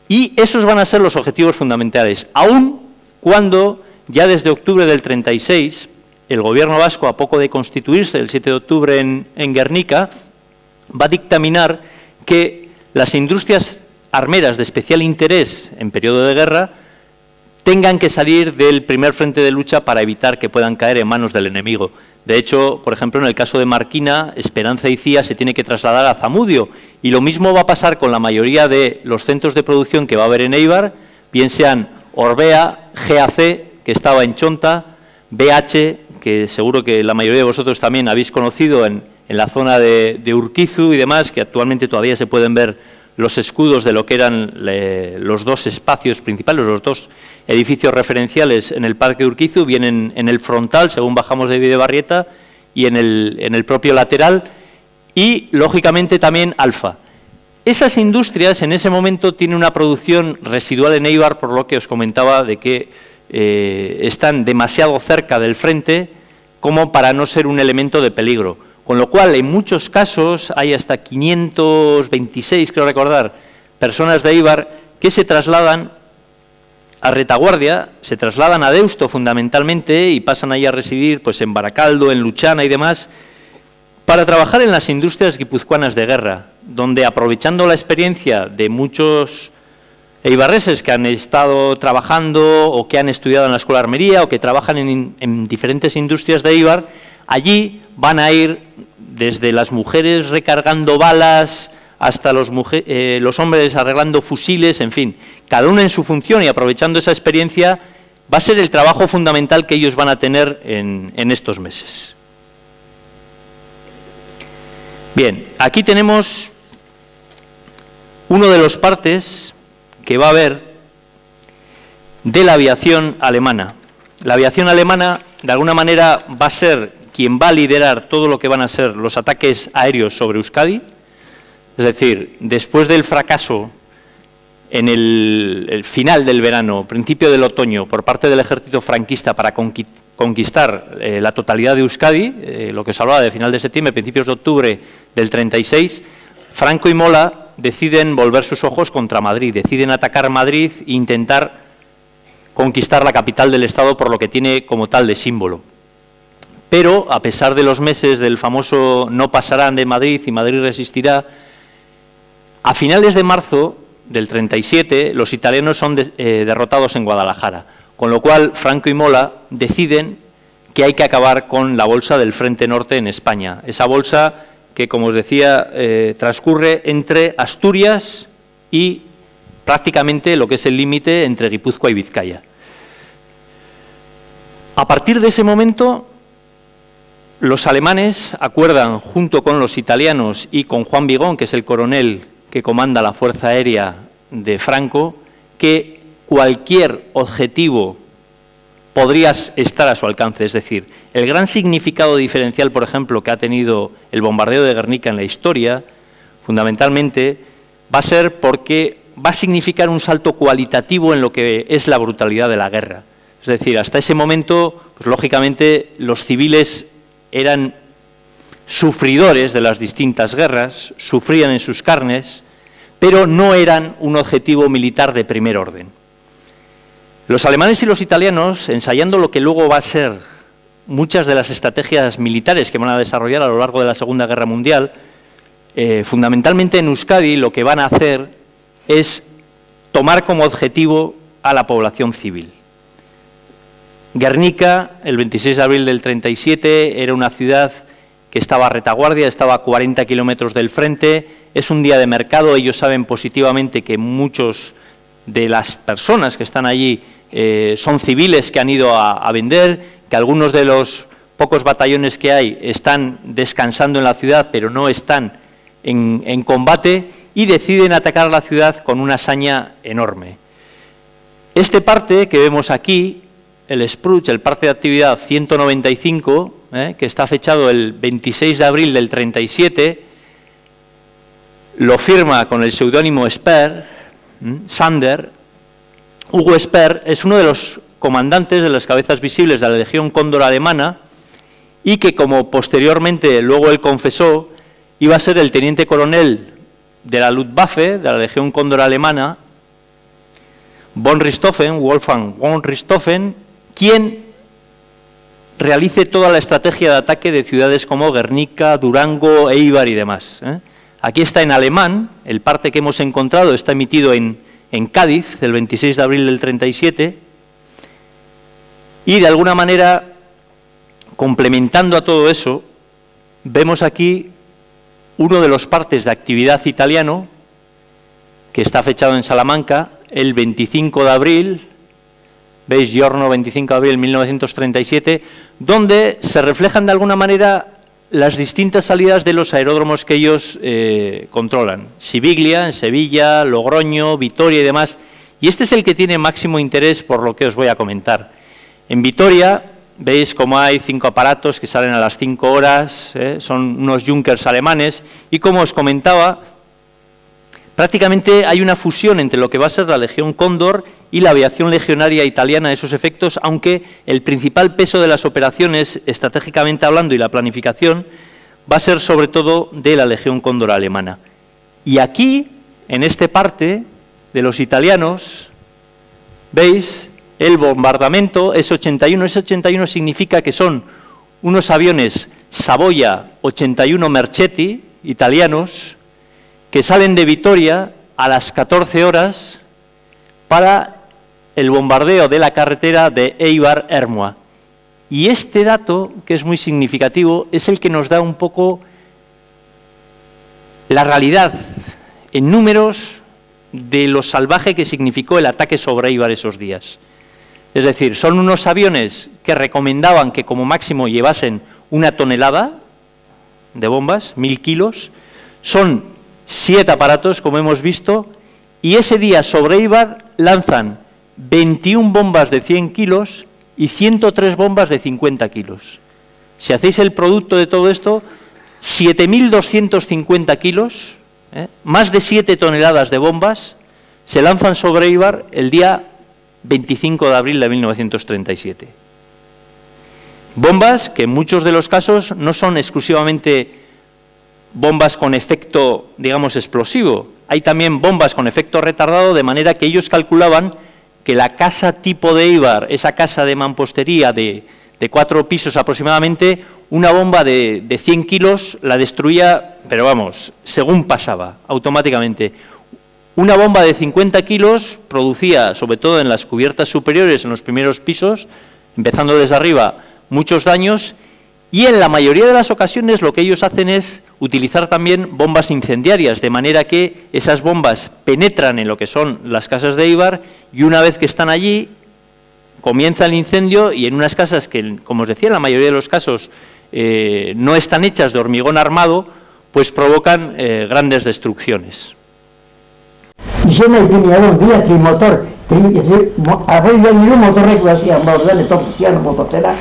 Y esos van a ser los objetivos fundamentales, aun cuando ya desde octubre del 36, el gobierno vasco, a poco de constituirse el 7 de octubre en Guernica, va a dictaminar que las industrias armeras de especial interés en periodo de guerra tengan que salir del primer frente de lucha para evitar que puedan caer en manos del enemigo. De hecho, por ejemplo, en el caso de Marquina, Esperanza y Cía se tiene que trasladar a Zamudio, y lo mismo va a pasar con la mayoría de los centros de producción que va a haber en Éibar, bien sean Orbea, GAC, que estaba en Chonta, BH, que seguro que la mayoría de vosotros también habéis conocido en la zona de Urquizu y demás, que actualmente todavía se pueden ver los escudos de lo que eran los 2 espacios principales, los 2 edificios referenciales en el Parque de Urquizu, vienen en el frontal, según bajamos de Videbarrieta, y en el propio lateral, y lógicamente también Alfa. Esas industrias en ese momento tienen una producción residual en Éibar, por lo que os comentaba de que están demasiado cerca del frente como para no ser un elemento de peligro. Con lo cual, en muchos casos, hay hasta 526, creo recordar, personas de Éibar que se trasladan a retaguardia, se trasladan a Deusto fundamentalmente y pasan ahí a residir pues en Baracaldo, en Luchana y demás, para trabajar en las industrias guipuzcoanas de guerra, donde aprovechando la experiencia de muchos eibarreses que han estado trabajando o que han estudiado en la Escuela de Armería o que trabajan en diferentes industrias de Éibar, allí van a ir desde las mujeres recargando balas hasta los hombres arreglando fusiles, en fin, cada uno en su función y aprovechando esa experiencia, va a ser el trabajo fundamental que ellos van a tener en estos meses. Bien, aquí tenemos uno de los partes que va a haber de la aviación alemana. La aviación alemana, de alguna manera, va a ser quien va a liderar todo lo que van a ser los ataques aéreos sobre Euskadi. Es decir, después del fracaso en el final del verano, principio del otoño, por parte del ejército franquista para conquistar la totalidad de Euskadi, lo que se hablaba de final de septiembre, principios de octubre del 36, Franco y Mola deciden volver sus ojos contra Madrid, deciden atacar Madrid e intentar conquistar la capital del Estado por lo que tiene como tal de símbolo. Pero, a pesar de los meses del famoso no pasarán de Madrid y Madrid resistirá, a finales de marzo del 37 los italianos son derrotados en Guadalajara, con lo cual Franco y Mola deciden que hay que acabar con la bolsa del Frente Norte en España. Esa bolsa que, como os decía, transcurre entre Asturias y prácticamente lo que es el límite entre Guipúzcoa y Vizcaya. A partir de ese momento, los alemanes acuerdan, junto con los italianos y con Juan Vigón, que es el coronel que comanda la Fuerza Aérea de Franco, que cualquier objetivo podría estar a su alcance. Es decir, el gran significado diferencial, por ejemplo, que ha tenido el bombardeo de Guernica en la historia, fundamentalmente, va a ser porque va a significar un salto cualitativo en lo que es la brutalidad de la guerra. Es decir, hasta ese momento, pues lógicamente, los civiles eran sufridores de las distintas guerras, sufrían en sus carnes, pero no eran un objetivo militar de primer orden. Los alemanes y los italianos, ensayando lo que luego va a ser muchas de las estrategias militares que van a desarrollar a lo largo de la Segunda Guerra Mundial, fundamentalmente en Euskadi lo que van a hacer es tomar como objetivo a la población civil. Guernica, el 26 de abril del 37, era una ciudad que estaba a retaguardia, estaba a 40 kilómetros del frente, es un día de mercado, ellos saben positivamente que muchos de las personas que están allí son civiles que han ido a vender, que algunos de los pocos batallones que hay están descansando en la ciudad, pero no están en combate, y deciden atacar la ciudad con una hazaña enorme. Este parte que vemos aquí, el Spruch, el parte de actividad 195, que está fechado el 26 de abril del 37, lo firma con el seudónimo Speer, Sander. Hugo Speer es uno de los comandantes de las cabezas visibles de la Legión Cóndor alemana y que, como posteriormente luego él confesó, iba a ser el teniente coronel de la Luftwaffe, de la Legión Cóndor alemana, von Richthofen, Wolfgang von Richthofen, quien realice toda la estrategia de ataque de ciudades como Guernica, Durango, Eibar y demás. Aquí está en alemán, el parte que hemos encontrado está emitido en Cádiz, el 26 de abril del 37, y de alguna manera, complementando a todo eso, vemos aquí uno de los partes de actividad italiano, que está fechado en Salamanca, el 25 de abril, veis, Giorno 25 de abril 1937, donde se reflejan de alguna manera las distintas salidas de los aeródromos que ellos controlan. Siviglia, en Sevilla, Logroño, Vitoria y demás. Y este es el que tiene máximo interés por lo que os voy a comentar. En Vitoria, veis cómo hay 5 aparatos que salen a las 5 horas, son unos Junkers alemanes, y como os comentaba, prácticamente hay una fusión entre lo que va a ser la Legión Cóndor y la aviación legionaria italiana a esos efectos, aunque el principal peso de las operaciones, estratégicamente hablando, y la planificación, va a ser sobre todo de la Legión Cóndor alemana. Y aquí, en este parte de los italianos, veis el bombardamiento S-81. S-81 significa que son unos aviones Savoia 81 Merchetti italianos que salen de Vitoria a las 14 horas para el bombardeo de la carretera de Eibar-Ermua. Y este dato, que es muy significativo, es el que nos da un poco la realidad en números de lo salvaje que significó el ataque sobre Eibar esos días. Es decir, son unos aviones que recomendaban que como máximo llevasen 1 tonelada de bombas, 1000 kilos. Son 7 aparatos, como hemos visto, y ese día sobre Éibar lanzan 21 bombas de 100 kilos y 103 bombas de 50 kilos. Si hacéis el producto de todo esto, 7.250 kilos, más de 7 toneladas de bombas, se lanzan sobre Éibar el día 25 de abril de 1937. Bombas que en muchos de los casos no son exclusivamente bombas con efecto, digamos, explosivo. Hay también bombas con efecto retardado, de manera que ellos calculaban que la casa tipo de Éibar, esa casa de mampostería de 4 pisos aproximadamente, una bomba de 100 kilos la destruía, pero vamos, según pasaba, automáticamente. Una bomba de 50 kilos producía, sobre todo en las cubiertas superiores, en los primeros pisos, empezando desde arriba, muchos daños, y en la mayoría de las ocasiones lo que ellos hacen es utilizar también bombas incendiarias, de manera que esas bombas penetran en lo que son las casas de Éibar y una vez que están allí comienza el incendio y en unas casas que, como os decía, en la mayoría de los casos no están hechas de hormigón armado, pues provocan grandes destrucciones. Izena ipiniaren dia trimotor, arroian hiru motorreko hasian baurdan etortzian mototzera.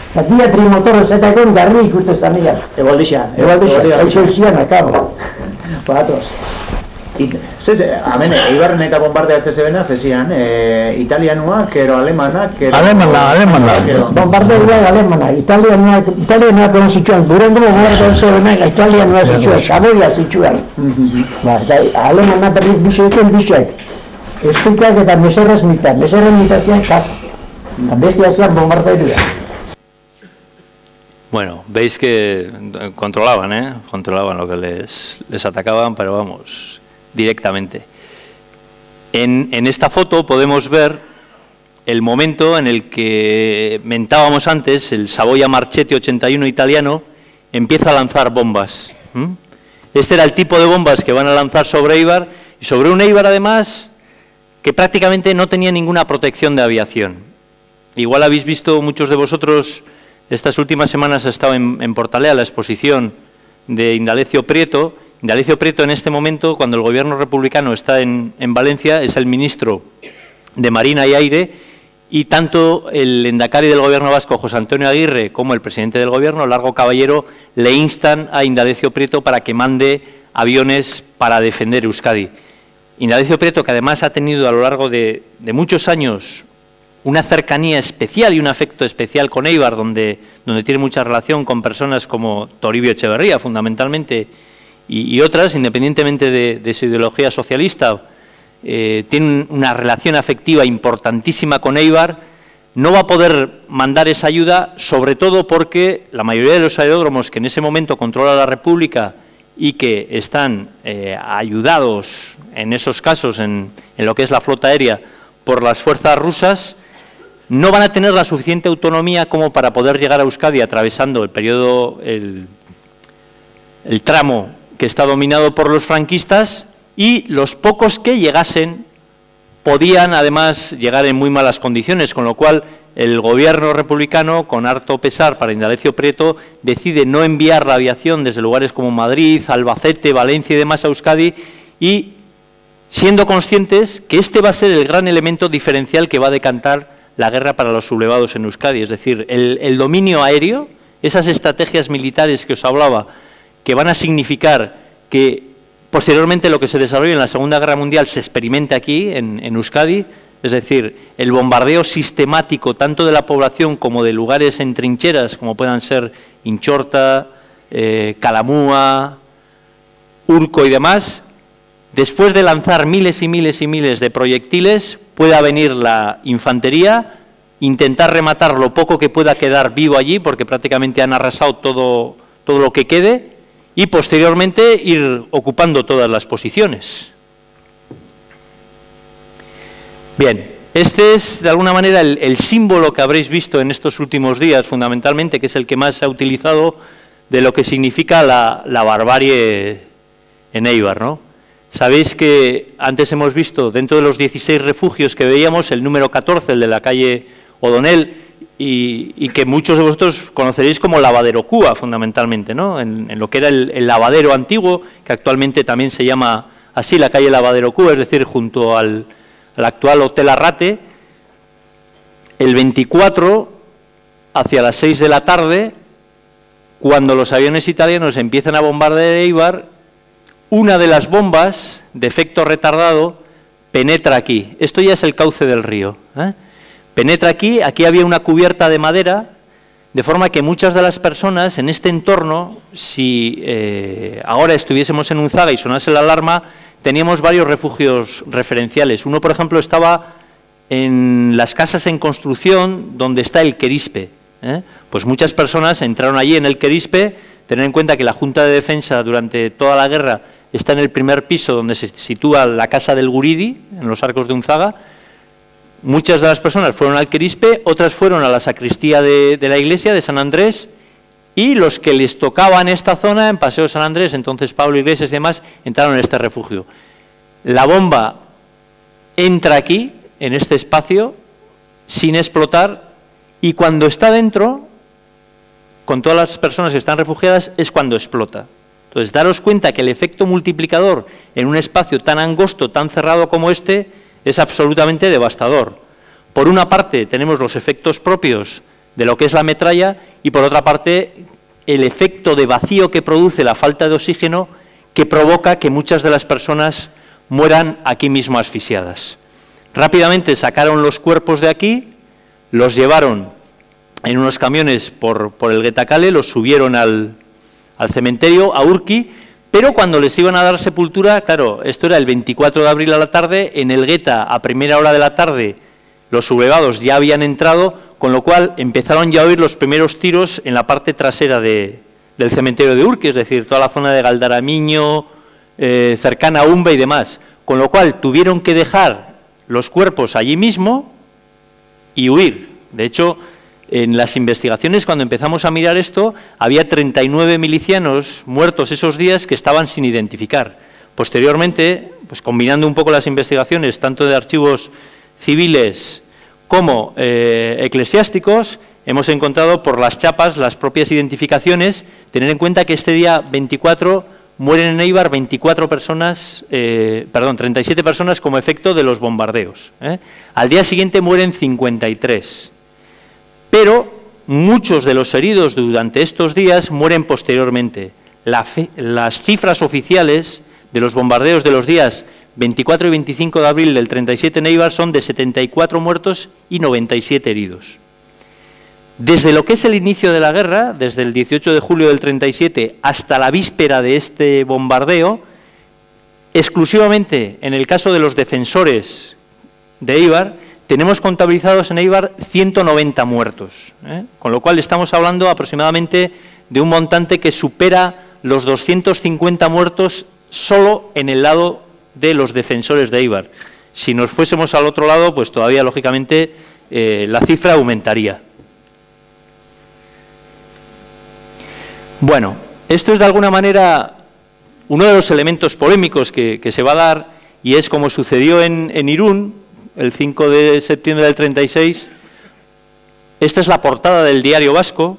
Eta dia trimotor esatekon garri ikuste zanean. Egoldixan. Eixo zian akabo. Batoz. Hemen, Eibarren eta bombardeatzen zebena, zezian, italianuak, ero alemanak, Alemana. Bombardeoak alemana, italianuak egon zituen, Durango bombardeatzen zebenak italianua zituen, Saboia zituen. Alemana berriz bizioten bizioak. Estukak eta meserrez mita zian kasa. Bestia zian bombardeoak. Bueno, veis que controlaban, controlaban lo que les atacaban, pero vamos, directamente. En esta foto podemos ver el momento en el que mentábamos antes, el Savoia Marchetti 81 italiano empieza a lanzar bombas. Este era el tipo de bombas que van a lanzar sobre Éibar, y sobre un Éibar además que prácticamente no tenía ninguna protección de aviación. Igual habéis visto muchos de vosotros. Estas últimas semanas ha estado en Portalea la exposición de Indalecio Prieto. Indalecio Prieto en este momento, cuando el gobierno republicano está en Valencia, es el ministro de Marina y Aire, y tanto el lehendakari del gobierno vasco, José Antonio Aguirre, como el presidente del gobierno, Largo Caballero, le instan a Indalecio Prieto para que mande aviones para defender Euskadi. Indalecio Prieto, que además ha tenido a lo largo de muchos años una cercanía especial y un afecto especial con Éibar, donde tiene mucha relación con personas como Toribio Echeverría, fundamentalmente, y otras, independientemente de su ideología socialista, tiene una relación afectiva importantísima con Éibar, no va a poder mandar esa ayuda, sobre todo porque la mayoría de los aeródromos que en ese momento controla la República y que están ayudados en esos casos, en lo que es la flota aérea, por las fuerzas rusas, no van a tener la suficiente autonomía como para poder llegar a Euskadi atravesando el periodo, el tramo que está dominado por los franquistas, y los pocos que llegasen podían además llegar en muy malas condiciones, con lo cual el gobierno republicano, con harto pesar para Indalecio Prieto, decide no enviar la aviación desde lugares como Madrid, Albacete, Valencia y demás a Euskadi, y siendo conscientes que este va a ser el gran elemento diferencial que va a decantar la guerra para los sublevados en Euskadi, es decir, el dominio aéreo, esas estrategias militares que os hablaba, que van a significar que posteriormente lo que se desarrolla en la Segunda Guerra Mundial se experimente aquí, en Euskadi, es decir, el bombardeo sistemático tanto de la población como de lugares en trincheras, como puedan ser Inchorta, Calamúa, Urco y demás. Después de lanzar miles y miles y miles de proyectiles, pueda venir la infantería, intentar rematar lo poco que pueda quedar vivo allí, porque prácticamente han arrasado todo lo que quede, y posteriormente ir ocupando todas las posiciones. Bien, este es de alguna manera el símbolo que habréis visto en estos últimos días, fundamentalmente, que es el que más se ha utilizado de lo que significa la barbarie en Éibar, ¿no? Sabéis que antes hemos visto, dentro de los 16 refugios que veíamos, el número 14, el de la calle O'Donnell, y que muchos de vosotros conoceréis como Lavadero Cúa, fundamentalmente, ¿no? En lo que era el lavadero antiguo, que actualmente también se llama así, la calle Lavadero Cúa, es decir, junto al actual Hotel Arrate. El 24, hacia las 6 de la tarde, cuando los aviones italianos empiezan a bombardear Éibar, una de las bombas, de efecto retardado, penetra aquí. Esto ya es el cauce del río, ¿eh? Penetra aquí, aquí había una cubierta de madera, de forma que muchas de las personas en este entorno, si ahora estuviésemos en Unzaga y sonase la alarma, teníamos varios refugios referenciales. Uno, por ejemplo, estaba en las casas en construcción donde está el Querispe, ¿eh? Pues muchas personas entraron allí en el Querispe. Tener en cuenta que la Junta de Defensa durante toda la guerra está en el primer piso donde se sitúa la casa del Guridi, en los Arcos de Unzaga. Muchas de las personas fueron al Querispe, otras fueron a la sacristía de la iglesia de San Andrés, y los que les tocaban esta zona, en Paseo San Andrés, entonces Pablo Iglesias y demás, entraron en este refugio. La bomba entra aquí, en este espacio, sin explotar, y cuando está dentro, con todas las personas que están refugiadas, es cuando explota. Entonces, daros cuenta que el efecto multiplicador en un espacio tan angosto, tan cerrado como este, es absolutamente devastador. Por una parte, tenemos los efectos propios de lo que es la metralla, y por otra parte, el efecto de vacío que produce la falta de oxígeno, que provoca que muchas de las personas mueran aquí mismo asfixiadas. Rápidamente sacaron los cuerpos de aquí, los llevaron en unos camiones por el Guetacale, los subieron al cementerio, a Urki, pero cuando les iban a dar sepultura, claro, esto era el 24 de abril a la tarde, en el Gueta a primera hora de la tarde los sublevados ya habían entrado, con lo cual empezaron ya a oír los primeros tiros en la parte trasera del cementerio de Urki, es decir, toda la zona de Galdaramiño, cercana a Umbe y demás, con lo cual tuvieron que dejar los cuerpos allí mismo y huir. De hecho, en las investigaciones, cuando empezamos a mirar esto, había 39 milicianos muertos esos días que estaban sin identificar. Posteriormente, pues combinando un poco las investigaciones, tanto de archivos civiles como eclesiásticos, hemos encontrado por las chapas las propias identificaciones. Tener en cuenta que este día 24 mueren en Éibar 37 personas como efecto de los bombardeos, ¿eh? Al día siguiente mueren 53. Pero muchos de los heridos durante estos días mueren posteriormente. Las cifras oficiales de los bombardeos de los días 24 y 25 de abril del 37 en Éibar son de 74 muertos y 97 heridos. Desde lo que es el inicio de la guerra, desde el 18 de julio del 37 hasta la víspera de este bombardeo, exclusivamente en el caso de los defensores de Éibar, tenemos contabilizados en Éibar 190 muertos, ¿eh? Con lo cual estamos hablando aproximadamente de un montante que supera los 250 muertos solo en el lado de los defensores de Éibar. Si nos fuésemos al otro lado, pues todavía, lógicamente, la cifra aumentaría. Bueno, esto es de alguna manera uno de los elementos polémicos que se va a dar, y es como sucedió en Irún, el 5 de septiembre del 36, esta es la portada del Diario Vasco,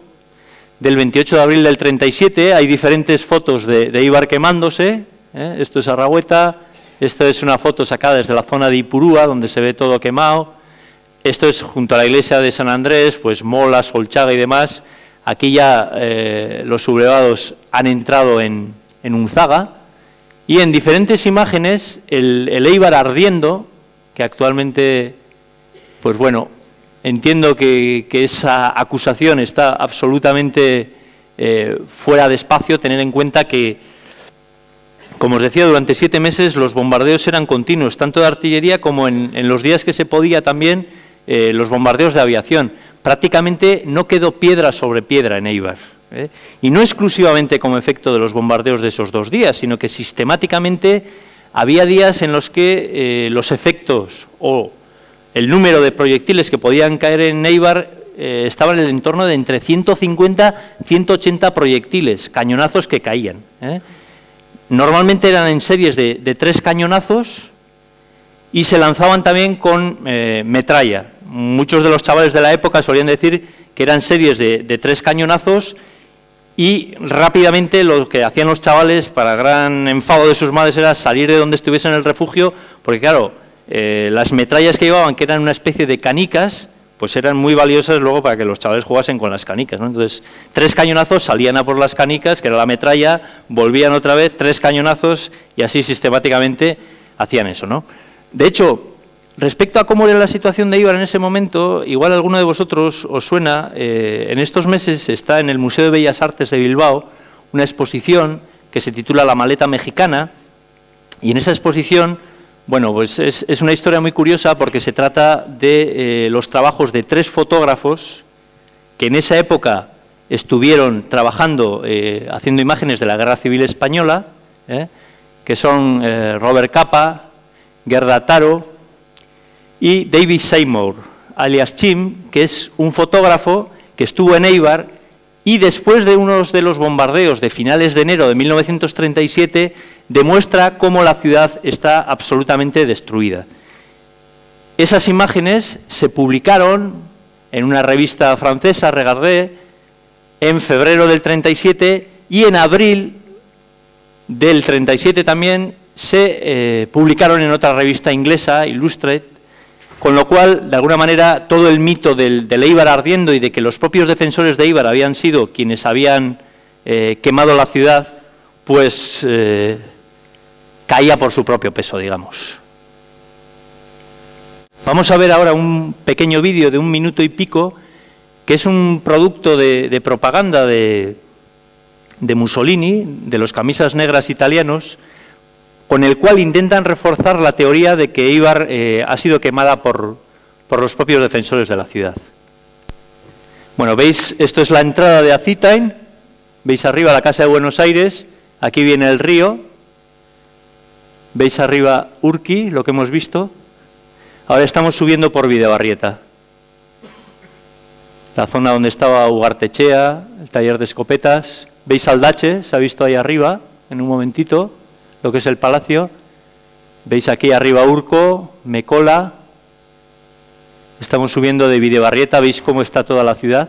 del 28 de abril del 37, hay diferentes fotos de Éibar quemándose, esto es Arrahueta, esto es una foto sacada desde la zona de Ipurúa, donde se ve todo quemado, esto es junto a la iglesia de San Andrés, pues Mola, Solchaga y demás. Aquí ya los sublevados han entrado en Unzaga, y en diferentes imágenes el Éibar ardiendo, que actualmente, pues bueno, entiendo que esa acusación está absolutamente fuera de espacio, tener en cuenta que, como os decía, durante 7 meses los bombardeos eran continuos, tanto de artillería como en los días que se podía también los bombardeos de aviación. Prácticamente no quedó piedra sobre piedra en Éibar, ¿eh? Y no exclusivamente como efecto de los bombardeos de esos 2 días, sino que sistemáticamente había días en los que los efectos o el número de proyectiles que podían caer en Éibar estaban en el entorno de entre 150 y 180 proyectiles, cañonazos que caían, ¿eh? Normalmente eran en series de 3 cañonazos y se lanzaban también con metralla. muchos de los chavales de la época solían decir que eran series de 3 cañonazos y rápidamente lo que hacían los chavales, para gran enfado de sus madres, era salir de donde estuviesen en el refugio, porque claro, las metrallas que llevaban, que eran una especie de canicas, pues eran muy valiosas luego para que los chavales jugasen con las canicas, ¿no? Entonces, 3 cañonazos, salían a por las canicas, que era la metralla, volvían otra vez, 3 cañonazos, y así sistemáticamente hacían eso, ¿no? De hecho, respecto a cómo era la situación de Éibar en ese momento, igual a alguno de vosotros os suena, en estos meses está en el Museo de Bellas Artes de Bilbao una exposición que se titula La maleta mexicana, y en esa exposición, bueno, pues es una historia muy curiosa porque se trata de los trabajos de 3 fotógrafos que en esa época estuvieron trabajando, haciendo imágenes de la Guerra Civil Española, que son Robert Capa, Gerda Taro y David Seymour, alias Chim, que es un fotógrafo que estuvo en Éibar y después de uno de los bombardeos de finales de enero de 1937 demuestra cómo la ciudad está absolutamente destruida. Esas imágenes se publicaron en una revista francesa, Regardez, en febrero del 37 y en abril del 37 también se publicaron en otra revista inglesa, Illustrated, con lo cual, de alguna manera, todo el mito del Éibar ardiendo y de que los propios defensores de Éibar habían sido quienes habían quemado la ciudad, pues caía por su propio peso, digamos. Vamos a ver ahora un pequeño vídeo de 1 minuto y pico, que es un producto de propaganda de Mussolini, de los camisas negras italianos, con el cual intentan reforzar la teoría de que Éibar ha sido quemada por los propios defensores de la ciudad. Bueno, veis, esto es la entrada de Azitain, veis arriba la Casa de Buenos Aires, aquí viene el río, veis arriba Urki, lo que hemos visto, ahora estamos subiendo por Bidebarrieta, la zona donde estaba Ugartechea, el taller de escopetas, veis Aldache, se ha visto ahí arriba, en un momentito, lo que es el palacio, veis aquí arriba Urco, Mecola, estamos subiendo de Bidebarrieta, veis cómo está toda la ciudad,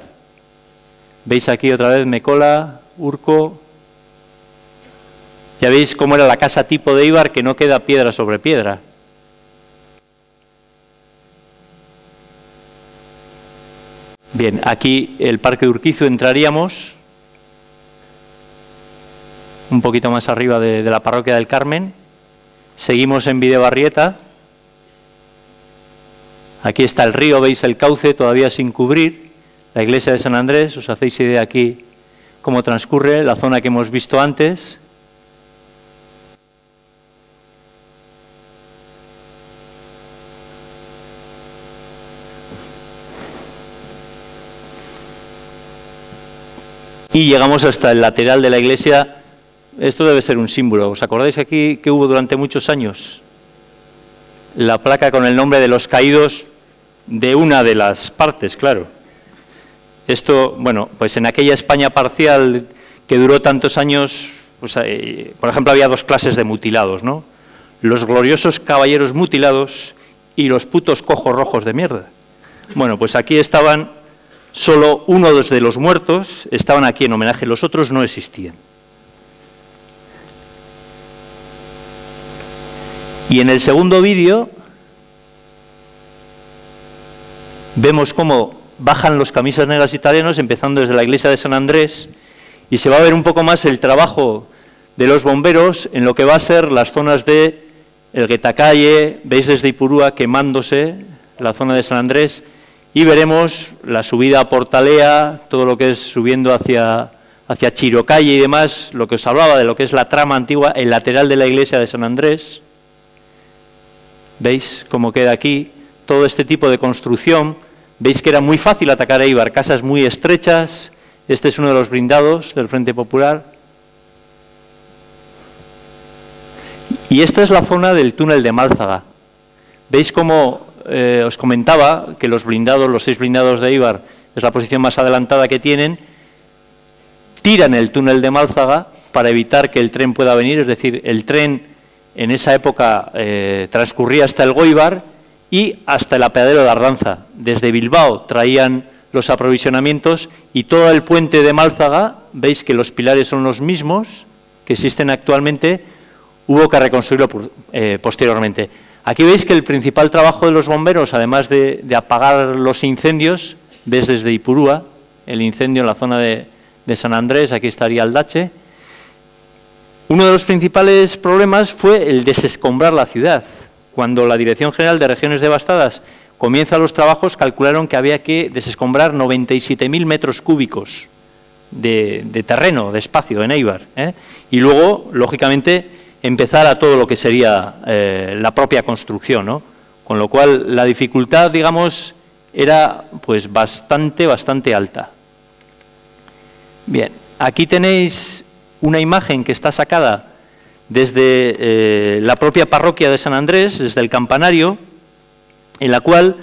veis aquí otra vez Mecola, Urco, ya veis cómo era la casa tipo de Éibar, que no queda piedra sobre piedra. Bien, aquí el Parque de Urquizu entraríamos, un poquito más arriba de la Parroquia del Carmen. Seguimos en Bidebarrieta. Aquí está el río, veis el cauce todavía sin cubrir. La iglesia de San Andrés, os hacéis idea aquí cómo transcurre, la zona que hemos visto antes. Y llegamos hasta el lateral de la iglesia. Esto debe ser un símbolo. ¿Os acordáis aquí que hubo durante muchos años la placa con el nombre de los caídos de una de las partes, claro? Esto, bueno, pues en aquella España parcial que duró tantos años, pues, por ejemplo, había 2 clases de mutilados, ¿no? Los gloriosos caballeros mutilados y los putos cojos rojos de mierda. Bueno, pues aquí estaban solo uno de los muertos, estaban aquí en homenaje, los otros no existían. Y en el segundo vídeo vemos cómo bajan los camisas negras italianos, empezando desde la iglesia de San Andrés, y se va a ver un poco más el trabajo de los bomberos en lo que va a ser las zonas de el Guetacalle, veis desde Ipurúa quemándose la zona de San Andrés, y veremos la subida a Portalea, todo lo que es subiendo hacia Chirocalle y demás, lo que os hablaba de lo que es la trama antigua, el lateral de la iglesia de San Andrés. ¿Veis cómo queda aquí? Todo este tipo de construcción. Veis que era muy fácil atacar a Éibar, casas muy estrechas. Este es uno de los blindados del Frente Popular. Y esta es la zona del túnel de Málzaga. Veis cómo os comentaba que los blindados, los 6 blindados de Éibar, es la posición más adelantada que tienen. Tiran el túnel de Málzaga para evitar que el tren pueda venir, es decir, el tren en esa época transcurría hasta el Goibar y hasta el apeadero de Ardanza. Desde Bilbao traían los aprovisionamientos y todo el puente de Málzaga, veis que los pilares son los mismos que existen actualmente, hubo que reconstruirlo posteriormente. Aquí veis que el principal trabajo de los bomberos, además de apagar los incendios, ves desde Ipurúa, el incendio en la zona de San Andrés, aquí estaría Aldache. Uno de los principales problemas fue el desescombrar la ciudad. Cuando la Dirección General de Regiones Devastadas comienza los trabajos, calcularon que había que desescombrar 97.000 metros cúbicos de terreno, de espacio en Éibar, y luego, lógicamente, empezar a todo lo que sería la propia construcción, ¿no? Con lo cual, la dificultad, digamos, era pues bastante alta. Bien, aquí tenéis una imagen que está sacada desde la propia parroquia de San Andrés, desde el campanario, en la cual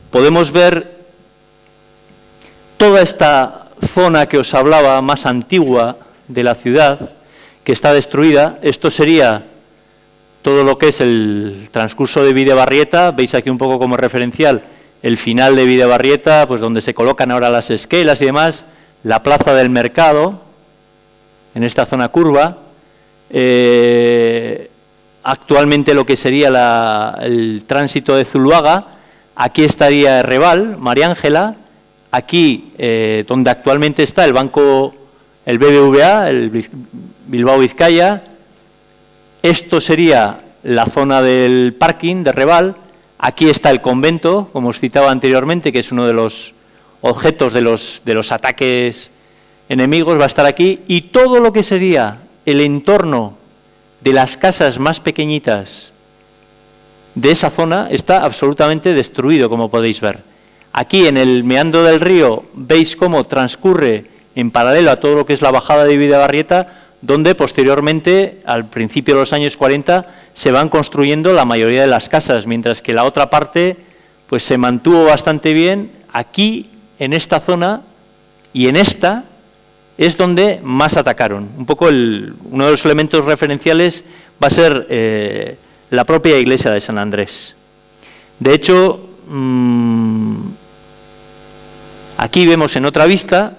podemos ver toda esta zona que os hablaba, más antigua de la ciudad, que está destruida. Esto sería todo lo que es el transcurso de Bidebarrieta. Veis aquí un poco como referencial el final de Bidebarrieta, pues donde se colocan ahora las esquelas y demás, la plaza del mercado, en esta zona curva. Actualmente lo que sería el tránsito de Zuluaga, aquí estaría Herreval, María Ángela, aquí donde actualmente está el banco, el BBVA, el Bilbao Vizcaya. Esto sería la zona del parking de Herreval. Aquí está el convento, como os citaba anteriormente, que es uno de los objetos de los ataques enemigos, va a estar aquí. Y todo lo que sería el entorno de las casas más pequeñitas de esa zona está absolutamente destruido, como podéis ver. Aquí en el meandro del río veis cómo transcurre en paralelo a todo lo que es la bajada de Bidebarrieta, donde posteriormente, al principio de los años 40, se van construyendo la mayoría de las casas, mientras que la otra parte pues se mantuvo bastante bien. Aquí, en esta zona y en esta, es donde más atacaron. Un poco uno de los elementos referenciales va a ser la propia iglesia de San Andrés. De hecho, aquí vemos en otra vista,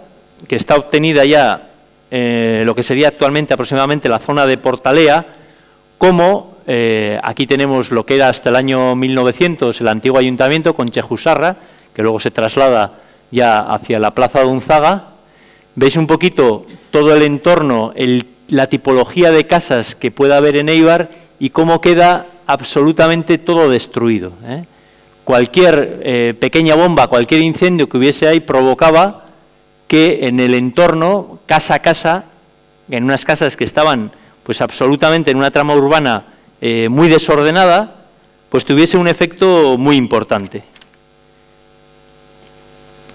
que está obtenida ya lo que sería actualmente aproximadamente la zona de Portalea, como aquí tenemos lo que era hasta el año 1900 el antiguo ayuntamiento con Chejusarra, que luego se traslada ya hacia la plaza de Unzaga. Veis un poquito todo el entorno, la tipología de casas que pueda haber en Éibar y cómo queda absolutamente todo destruido. Cualquier pequeña bomba, cualquier incendio que hubiese ahí provocaba que en el entorno, casa a casa, en unas casas que estaban pues absolutamente en una trama urbana muy desordenada, pues tuviese un efecto muy importante.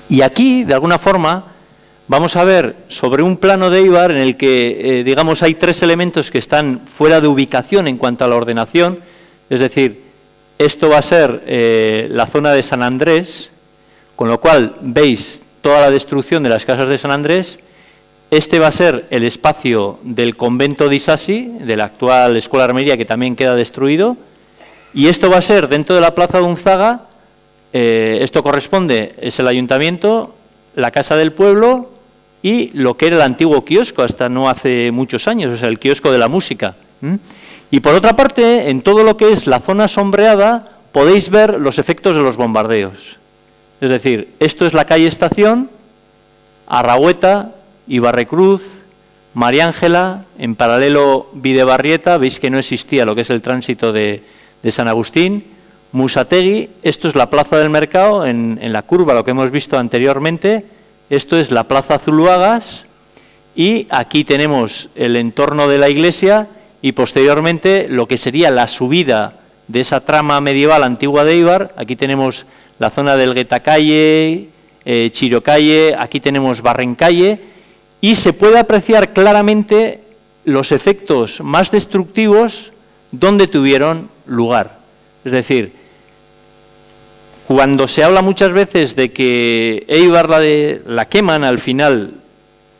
Y aquí, de alguna forma, vamos a ver sobre un plano de Éibar en el que, digamos, hay tres elementos que están fuera de ubicación en cuanto a la ordenación, es decir, esto va a ser la zona de San Andrés, con lo cual veis toda la destrucción de las casas de San Andrés. Este va a ser el espacio del convento de Isasi, de la actual Escuela de Armería, que también queda destruido, y esto va a ser dentro de la plaza de Unzaga. Esto corresponde, es el ayuntamiento, la casa del pueblo y lo que era el antiguo kiosco hasta no hace muchos años, o sea, el kiosco de la música. Y por otra parte, en todo lo que es la zona sombreada, podéis ver los efectos de los bombardeos. Es decir, esto es la calle Estación, Arragüeta, Ibarrecruz, María Ángela, en paralelo Bidebarrieta, veis que no existía lo que es el tránsito de San Agustín, Musategui, esto es la plaza del mercado, en la curva, lo que hemos visto anteriormente, esto es la plaza Zuluagas, y aquí tenemos el entorno de la iglesia y posteriormente lo que sería la subida de esa trama medieval antigua de Éibar. Aquí tenemos la zona del Guetacalle, Chirocalle, aquí tenemos Barrencalle, y se puede apreciar claramente los efectos más destructivos donde tuvieron lugar. Es decir, cuando se habla muchas veces de que Éibar la queman al final,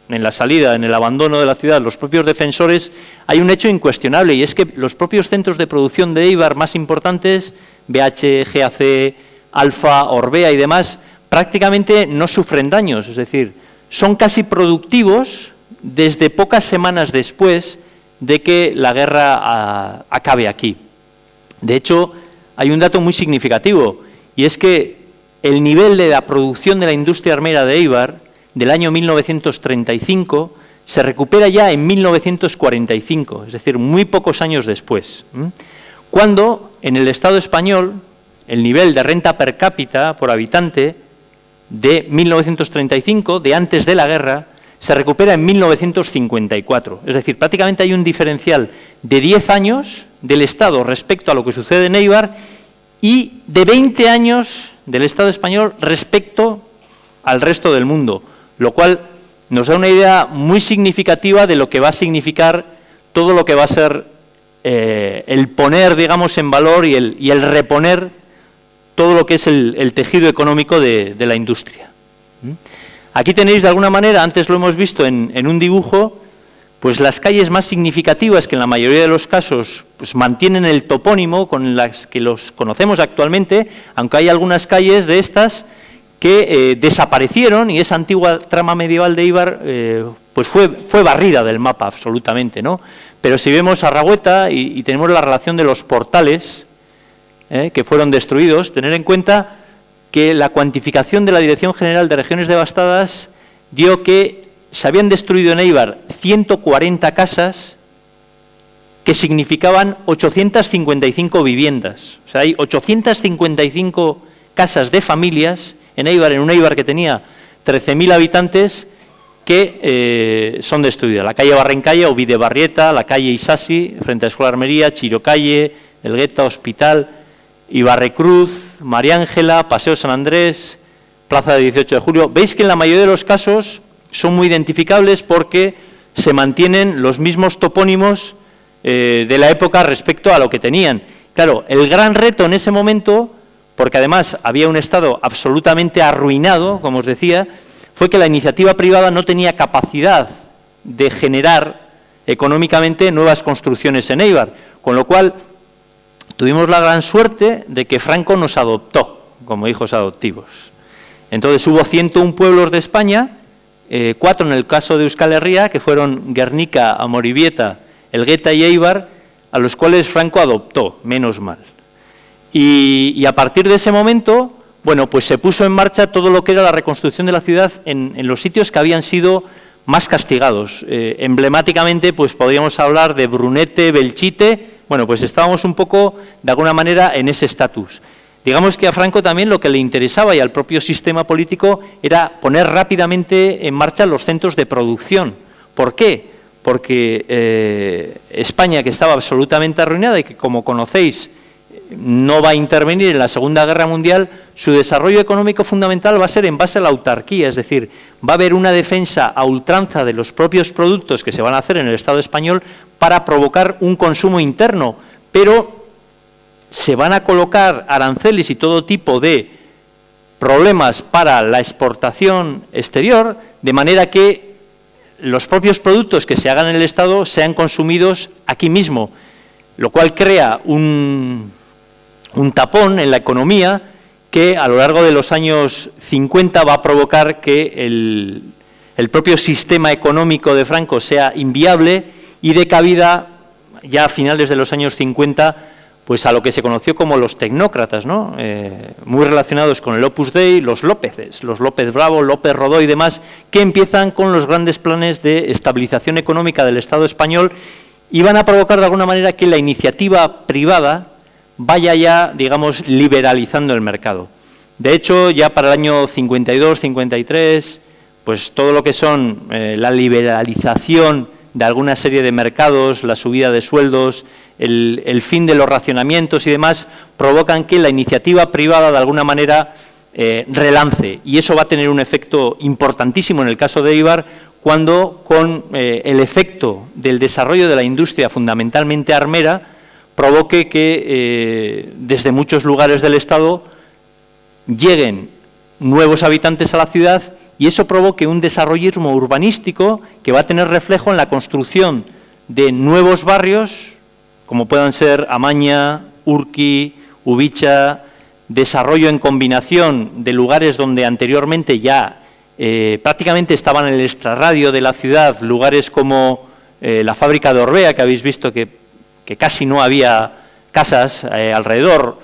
en la salida, en el abandono de la ciudad, los propios defensores, hay un hecho incuestionable, y es que los propios centros de producción de Éibar más importantes BH, GAC, Alfa, Orbea y demás, prácticamente no sufren daños, es decir, son casi productivos desde pocas semanas después de que la guerra acabe aquí. De hecho, hay un dato muy significativo, y es que el nivel de la producción de la industria armera de Éibar del año 1935 se recupera ya en 1945, es decir, muy pocos años después, cuando en el Estado español el nivel de renta per cápita por habitante de 1935, de antes de la guerra, se recupera en 1954. Es decir, prácticamente hay un diferencial de 10 años del Estado respecto a lo que sucede en Éibar y de 20 años del Estado español respecto al resto del mundo, lo cual nos da una idea muy significativa de lo que va a significar todo lo que va a ser el poner, digamos, en valor y el reponer todo lo que es el tejido económico de la industria. Aquí tenéis, de alguna manera, antes lo hemos visto en un dibujo, pues las calles más significativas que en la mayoría de los casos pues mantienen el topónimo con las que los conocemos actualmente, aunque hay algunas calles de estas que desaparecieron y esa antigua trama medieval de Éibar pues fue barrida del mapa absolutamente, ¿no? Pero si vemos Arragueta y tenemos la relación de los portales que fueron destruidos, tener en cuenta que la cuantificación de la Dirección General de Regiones Devastadas dio que se habían destruido en Éibar 140 casas que significaban 855 viviendas. O sea, hay 855 casas de familias en Éibar, en un Éibar que tenía 13.000 habitantes, que son destruidas. La calle Barrencaya, Ovidebarrieta, la calle Isasi, frente a Escuela Armería, Chirocalle, Elgueta, Hospital, Ibarrecruz, María Ángela, Paseo San Andrés, Plaza de 18 de Julio. Veis que en la mayoría de los casos son muy identificables porque se mantienen los mismos topónimos de la época respecto a lo que tenían. Claro, el gran reto en ese momento, porque además había un Estado absolutamente arruinado, como os decía, fue que la iniciativa privada no tenía capacidad de generar económicamente nuevas construcciones en Éibar, con lo cual tuvimos la gran suerte de que Franco nos adoptó como hijos adoptivos. Entonces hubo 101 pueblos de España, 4 en el caso de Euskal Herria, que fueron Guernica, Amorebieta, Elgueta y Éibar, a los cuales Franco adoptó, menos mal. Y a partir de ese momento, bueno, pues se puso en marcha todo lo que era la reconstrucción de la ciudad en los sitios que habían sido más castigados. Emblemáticamente, pues podríamos hablar de Brunete, Belchite. Bueno, pues estábamos un poco, de alguna manera, en ese estatus. Digamos que a Franco también lo que le interesaba y al propio sistema político era poner rápidamente en marcha los centros de producción. ¿Por qué? Porque España, que estaba absolutamente arruinada y que, como conocéis, no va a intervenir en la Segunda Guerra Mundial, su desarrollo económico fundamental va a ser en base a la autarquía, es decir, va a haber una defensa a ultranza de los propios productos que se van a hacer en el Estado español para provocar un consumo interno, pero se van a colocar aranceles y todo tipo de problemas para la exportación exterior, de manera que los propios productos que se hagan en el Estado sean consumidos aquí mismo, lo cual crea un tapón en la economía que a lo largo de los años 50 va a provocar que el propio sistema económico de Franco sea inviable y dé cabida ya a finales de los años 50 pues a lo que se conoció como los tecnócratas, ¿no? Muy relacionados con el Opus Dei, los Lópezes, los López Bravo, López Rodó y demás, que empiezan con los grandes planes de estabilización económica del Estado español y van a provocar de alguna manera que la iniciativa privada vaya ya, digamos, liberalizando el mercado. De hecho, ya para el año 52, 53, pues todo lo que son la liberalización de alguna serie de mercados, la subida de sueldos, el fin de los racionamientos y demás, provocan que la iniciativa privada de alguna manera relance. Y eso va a tener un efecto importantísimo en el caso de Éibar, cuando con el efecto del desarrollo de la industria fundamentalmente armera, provoque que desde muchos lugares del Estado lleguen nuevos habitantes a la ciudad y eso provoque un desarrollismo urbanístico que va a tener reflejo en la construcción de nuevos barrios, como puedan ser Amaña, Urqui, Ubicha, desarrollo en combinación de lugares donde anteriormente ya prácticamente estaban en el extrarradio de la ciudad, lugares como la fábrica de Orbea, que habéis visto que casi no había casas alrededor.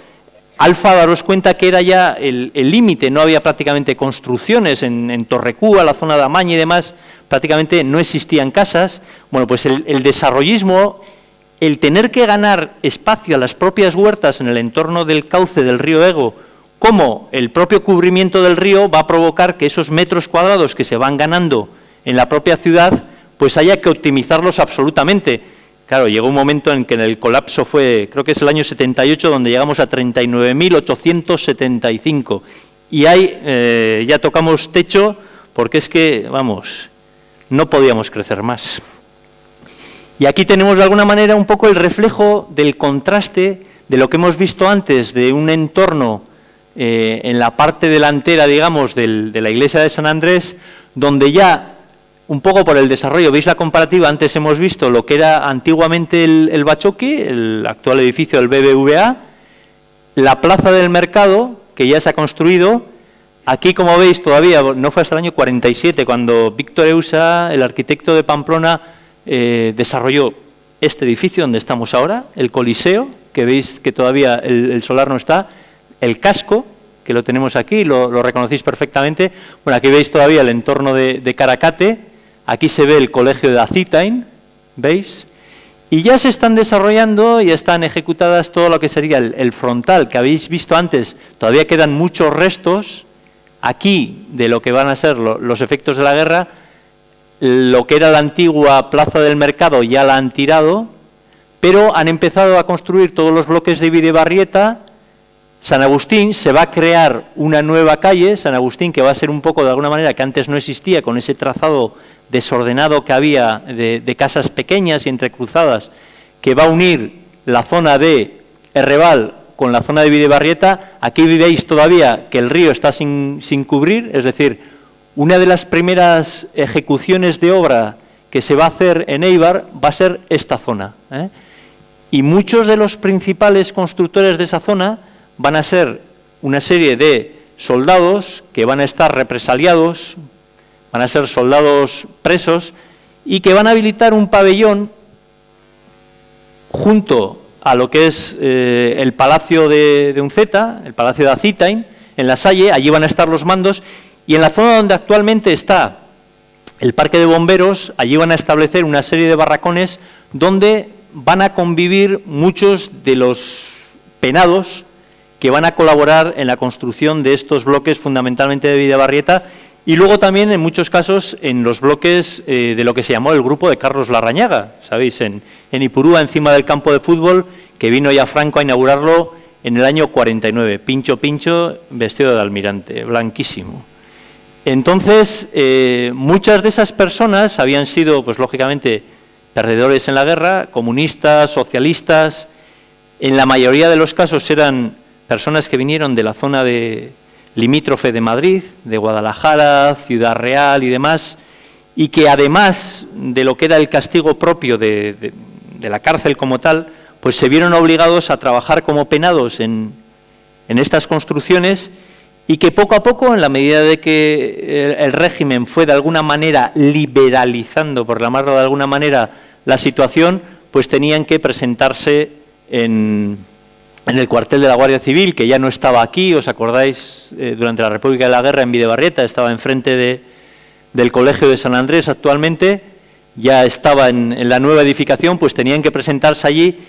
Alfa, daros cuenta que era ya el límite, no había prácticamente construcciones en Torrecúa, la zona de Amaña y demás, prácticamente no existían casas. Bueno, pues el desarrollismo, el tener que ganar espacio a las propias huertas en el entorno del cauce del río Ego, como el propio cubrimiento del río va a provocar que esos metros cuadrados que se van ganando en la propia ciudad, pues haya que optimizarlos absolutamente. Claro, llegó un momento en que el colapso fue, creo que es el año 78, donde llegamos a 39.875. Y ahí ya tocamos techo, porque es que, vamos, no podíamos crecer más. Y aquí tenemos de alguna manera un poco el reflejo del contraste de lo que hemos visto antes, de un entorno en la parte delantera, digamos, de la iglesia de San Andrés, donde ya, un poco por el desarrollo, veis la comparativa, antes hemos visto lo que era antiguamente el Bachoqui, el actual edificio del BBVA, la plaza del mercado, que ya se ha construido. Aquí, como veis, todavía no fue hasta el año 47, cuando Víctor Eusa, el arquitecto de Pamplona, desarrolló este edificio donde estamos ahora, el Coliseo, que veis que todavía el solar no está, el casco, que lo tenemos aquí, lo reconocéis perfectamente. Bueno, aquí veis todavía el entorno de Caracate, aquí se ve el colegio de Acitain, ¿veis? Y ya se están desarrollando y están ejecutadas todo lo que sería el frontal, que habéis visto antes. Todavía quedan muchos restos aquí de lo que van a ser los efectos de la guerra. Lo que era la antigua plaza del mercado ya la han tirado, pero han empezado a construir todos los bloques de Bidebarrieta. San Agustín, se va a crear una nueva calle, San Agustín, que va a ser un poco de alguna manera que antes no existía, con ese trazado desordenado que había de casas pequeñas y entrecruzadas, que va a unir la zona de Herreval con la zona de Bidebarrieta. Aquí veis todavía que el río está sin cubrir, es decir, una de las primeras ejecuciones de obra que se va a hacer en Eibar va a ser esta zona, ¿eh? Y muchos de los principales constructores de esa zona van a ser una serie de soldados que van a estar represaliados, van a ser soldados presos y que van a habilitar un pabellón junto a lo que es el Palacio de Unceta, el Palacio de Acitain, en La Salle. Allí van a estar los mandos, y en la zona donde actualmente está el Parque de Bomberos, allí van a establecer una serie de barracones donde van a convivir muchos de los penados que van a colaborar en la construcción de estos bloques, fundamentalmente de Bidebarrieta, y luego también, en muchos casos, en los bloques de lo que se llamó el grupo de Carlos Larrañaga, ¿sabéis? En Ipurúa, encima del campo de fútbol, que vino ya Franco a inaugurarlo en el año 49. Pincho, vestido de almirante, blanquísimo. Entonces, muchas de esas personas habían sido, pues lógicamente, perdedores en la guerra, comunistas, socialistas. En la mayoría de los casos eran personas que vinieron de la zona limítrofe de Madrid, de Guadalajara, Ciudad Real y demás, y que además de lo que era el castigo propio de la cárcel como tal, pues se vieron obligados a trabajar como penados en estas construcciones, y que poco a poco, en la medida de que el régimen fue de alguna manera liberalizando, por llamarlo de alguna manera, la situación, pues tenían que presentarse en el cuartel de la Guardia Civil, que ya no estaba aquí, ¿os acordáis? Durante la República de la Guerra en Bidebarrieta, estaba enfrente del Colegio de San Andrés actualmente, ya estaba en la nueva edificación, pues tenían que presentarse allí,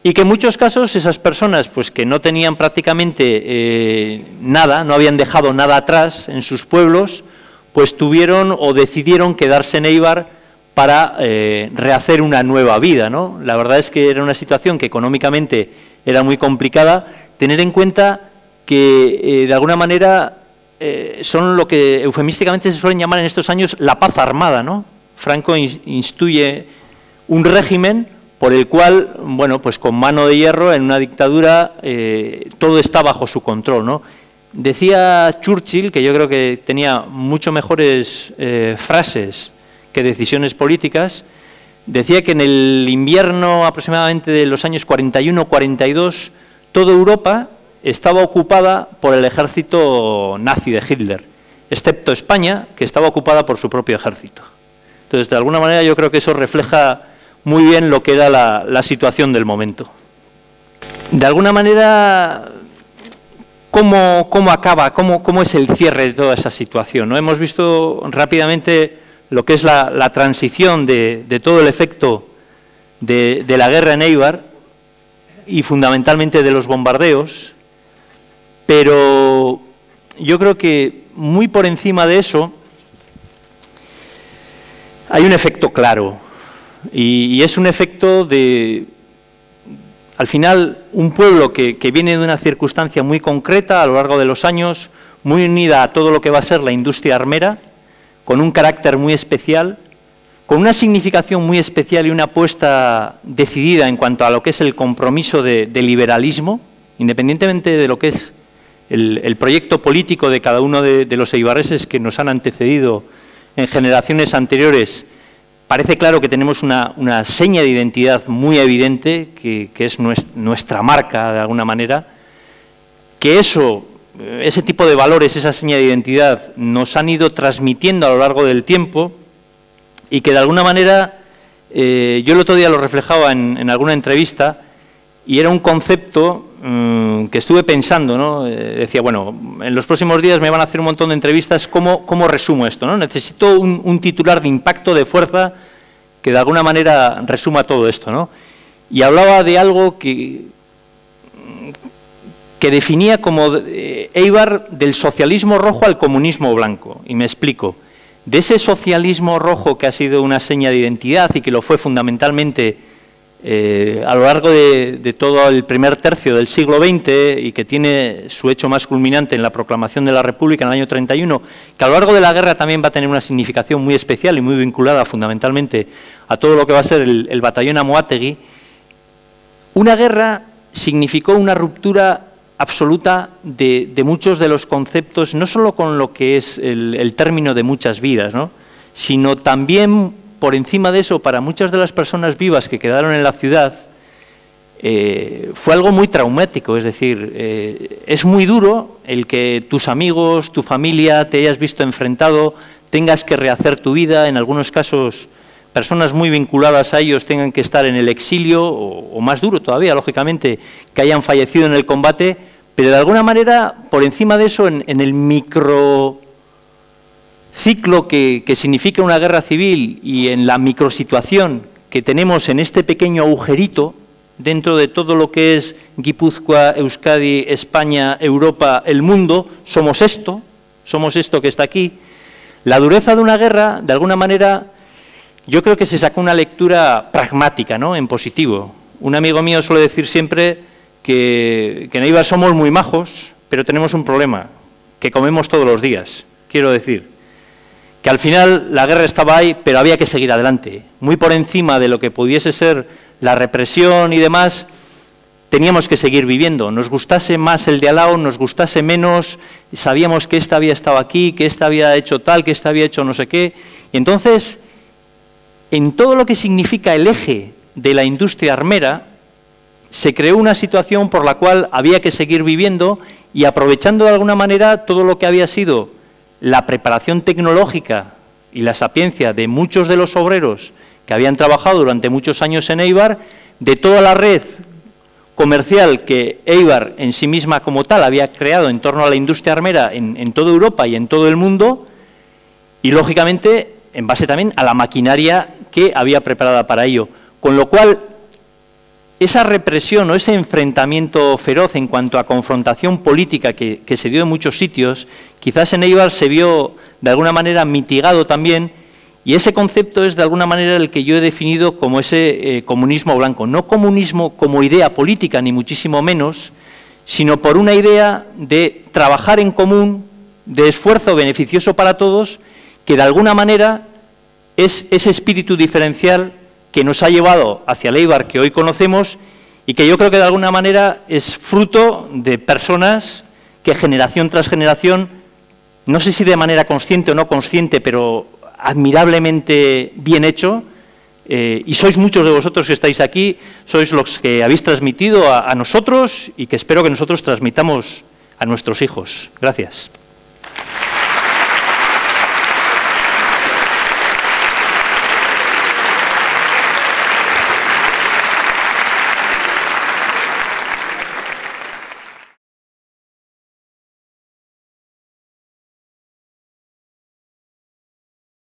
y que en muchos casos esas personas, pues que no tenían prácticamente nada, no habían dejado nada atrás en sus pueblos, pues tuvieron o decidieron quedarse en Eibar para rehacer una nueva vida, ¿no? La verdad es que era una situación que económicamente era muy complicada. Tener en cuenta que de alguna manera son lo que eufemísticamente se suelen llamar en estos años la paz armada, ¿no? Franco instituye un régimen por el cual, bueno, pues con mano de hierro, en una dictadura, todo está bajo su control, ¿no? Decía Churchill, que yo creo que tenía mucho mejores frases que decisiones políticas, decía que en el invierno aproximadamente de los años 41-42, toda Europa estaba ocupada por el ejército nazi de Hitler, excepto España, que estaba ocupada por su propio ejército. Entonces, de alguna manera, yo creo que eso refleja muy bien lo que era la situación del momento. De alguna manera, ¿cómo acaba, cómo es el cierre de toda esa situación, ¿no? Hemos visto rápidamente lo que es la transición de todo el efecto de la guerra en Éibar y fundamentalmente de los bombardeos, pero yo creo que muy por encima de eso hay un efecto claro, y es un efecto de, al final, un pueblo que viene de una circunstancia muy concreta a lo largo de los años, muy unida a todo lo que va a ser la industria armera, con un carácter muy especial, con una significación muy especial y una apuesta decidida en cuanto a lo que es el compromiso de liberalismo, independientemente de lo que es el proyecto político de cada uno de los eibarreses que nos han antecedido en generaciones anteriores. Parece claro que tenemos una seña de identidad muy evidente, que es nuestra marca, de alguna manera, que ese tipo de valores, esa seña de identidad, nos han ido transmitiendo a lo largo del tiempo y que, de alguna manera, yo el otro día lo reflejaba en alguna entrevista, y era un concepto que estuve pensando, ¿no? Decía, bueno, en los próximos días me van a hacer un montón de entrevistas, ¿cómo resumo esto, ¿no? Necesito un titular de impacto, de fuerza, que de alguna manera resuma todo esto, ¿no? Y hablaba de algo que definía como Éibar del socialismo rojo al comunismo blanco, y me explico. De ese socialismo rojo que ha sido una seña de identidad y que lo fue fundamentalmente a lo largo de todo el primer tercio del siglo XX y que tiene su hecho más culminante en la proclamación de la República en el año 31, que a lo largo de la guerra también va a tener una significación muy especial y muy vinculada fundamentalmente a todo lo que va a ser el batallón Amoategui. Una guerra significó una ruptura absoluta de muchos de los conceptos, no solo con lo que es el término de muchas vidas, ¿no?, sino también, por encima de eso, para muchas de las personas vivas que quedaron en la ciudad, fue algo muy traumático. Es decir, es muy duro el que tus amigos, tu familia, te hayas visto enfrentado, tengas que rehacer tu vida, en algunos casos personas muy vinculadas a ellos tengan que estar en el exilio, o más duro todavía, lógicamente, que hayan fallecido en el combate, pero de alguna manera, por encima de eso, en el microciclo que significa una guerra civil y en la microsituación que tenemos en este pequeño agujerito, dentro de todo lo que es Guipúzcoa, Euskadi, España, Europa, el mundo, somos esto que está aquí. La dureza de una guerra, de alguna manera, yo creo que se sacó una lectura pragmática, ¿no?, en positivo. Un amigo mío suele decir siempre que en Éibar somos muy majos, pero tenemos un problema, que comemos todos los días. Quiero decir que al final la guerra estaba ahí, pero había que seguir adelante. Muy por encima de lo que pudiese ser la represión y demás, teníamos que seguir viviendo. Nos gustase más el de al lado, nos gustase menos, sabíamos que éste había estado aquí, que éste había hecho tal, que éste había hecho no sé qué. Y entonces, en todo lo que significa el eje de la industria armera, se creó una situación por la cual había que seguir viviendo y aprovechando de alguna manera todo lo que había sido la preparación tecnológica y la sapiencia de muchos de los obreros que habían trabajado durante muchos años en Éibar, de toda la red comercial que Éibar en sí misma como tal había creado en torno a la industria armera en toda Europa y en todo el mundo, y lógicamente en base también a la maquinaria que había preparada para ello. Con lo cual, esa represión o ese enfrentamiento feroz en cuanto a confrontación política que se dio en muchos sitios, quizás en Éibar se vio de alguna manera mitigado también, y ese concepto es de alguna manera el que yo he definido como ese comunismo blanco. No comunismo como idea política, ni muchísimo menos, sino por una idea de trabajar en común, de esfuerzo beneficioso para todos, que de alguna manera es ese espíritu diferencial que nos ha llevado hacia el Éibar que hoy conocemos y que yo creo que de alguna manera es fruto de personas que generación tras generación, no sé si de manera consciente o no consciente, pero admirablemente bien hecho, y sois muchos de vosotros que estáis aquí, sois los que habéis transmitido a nosotros y que espero que nosotros transmitamos a nuestros hijos. Gracias.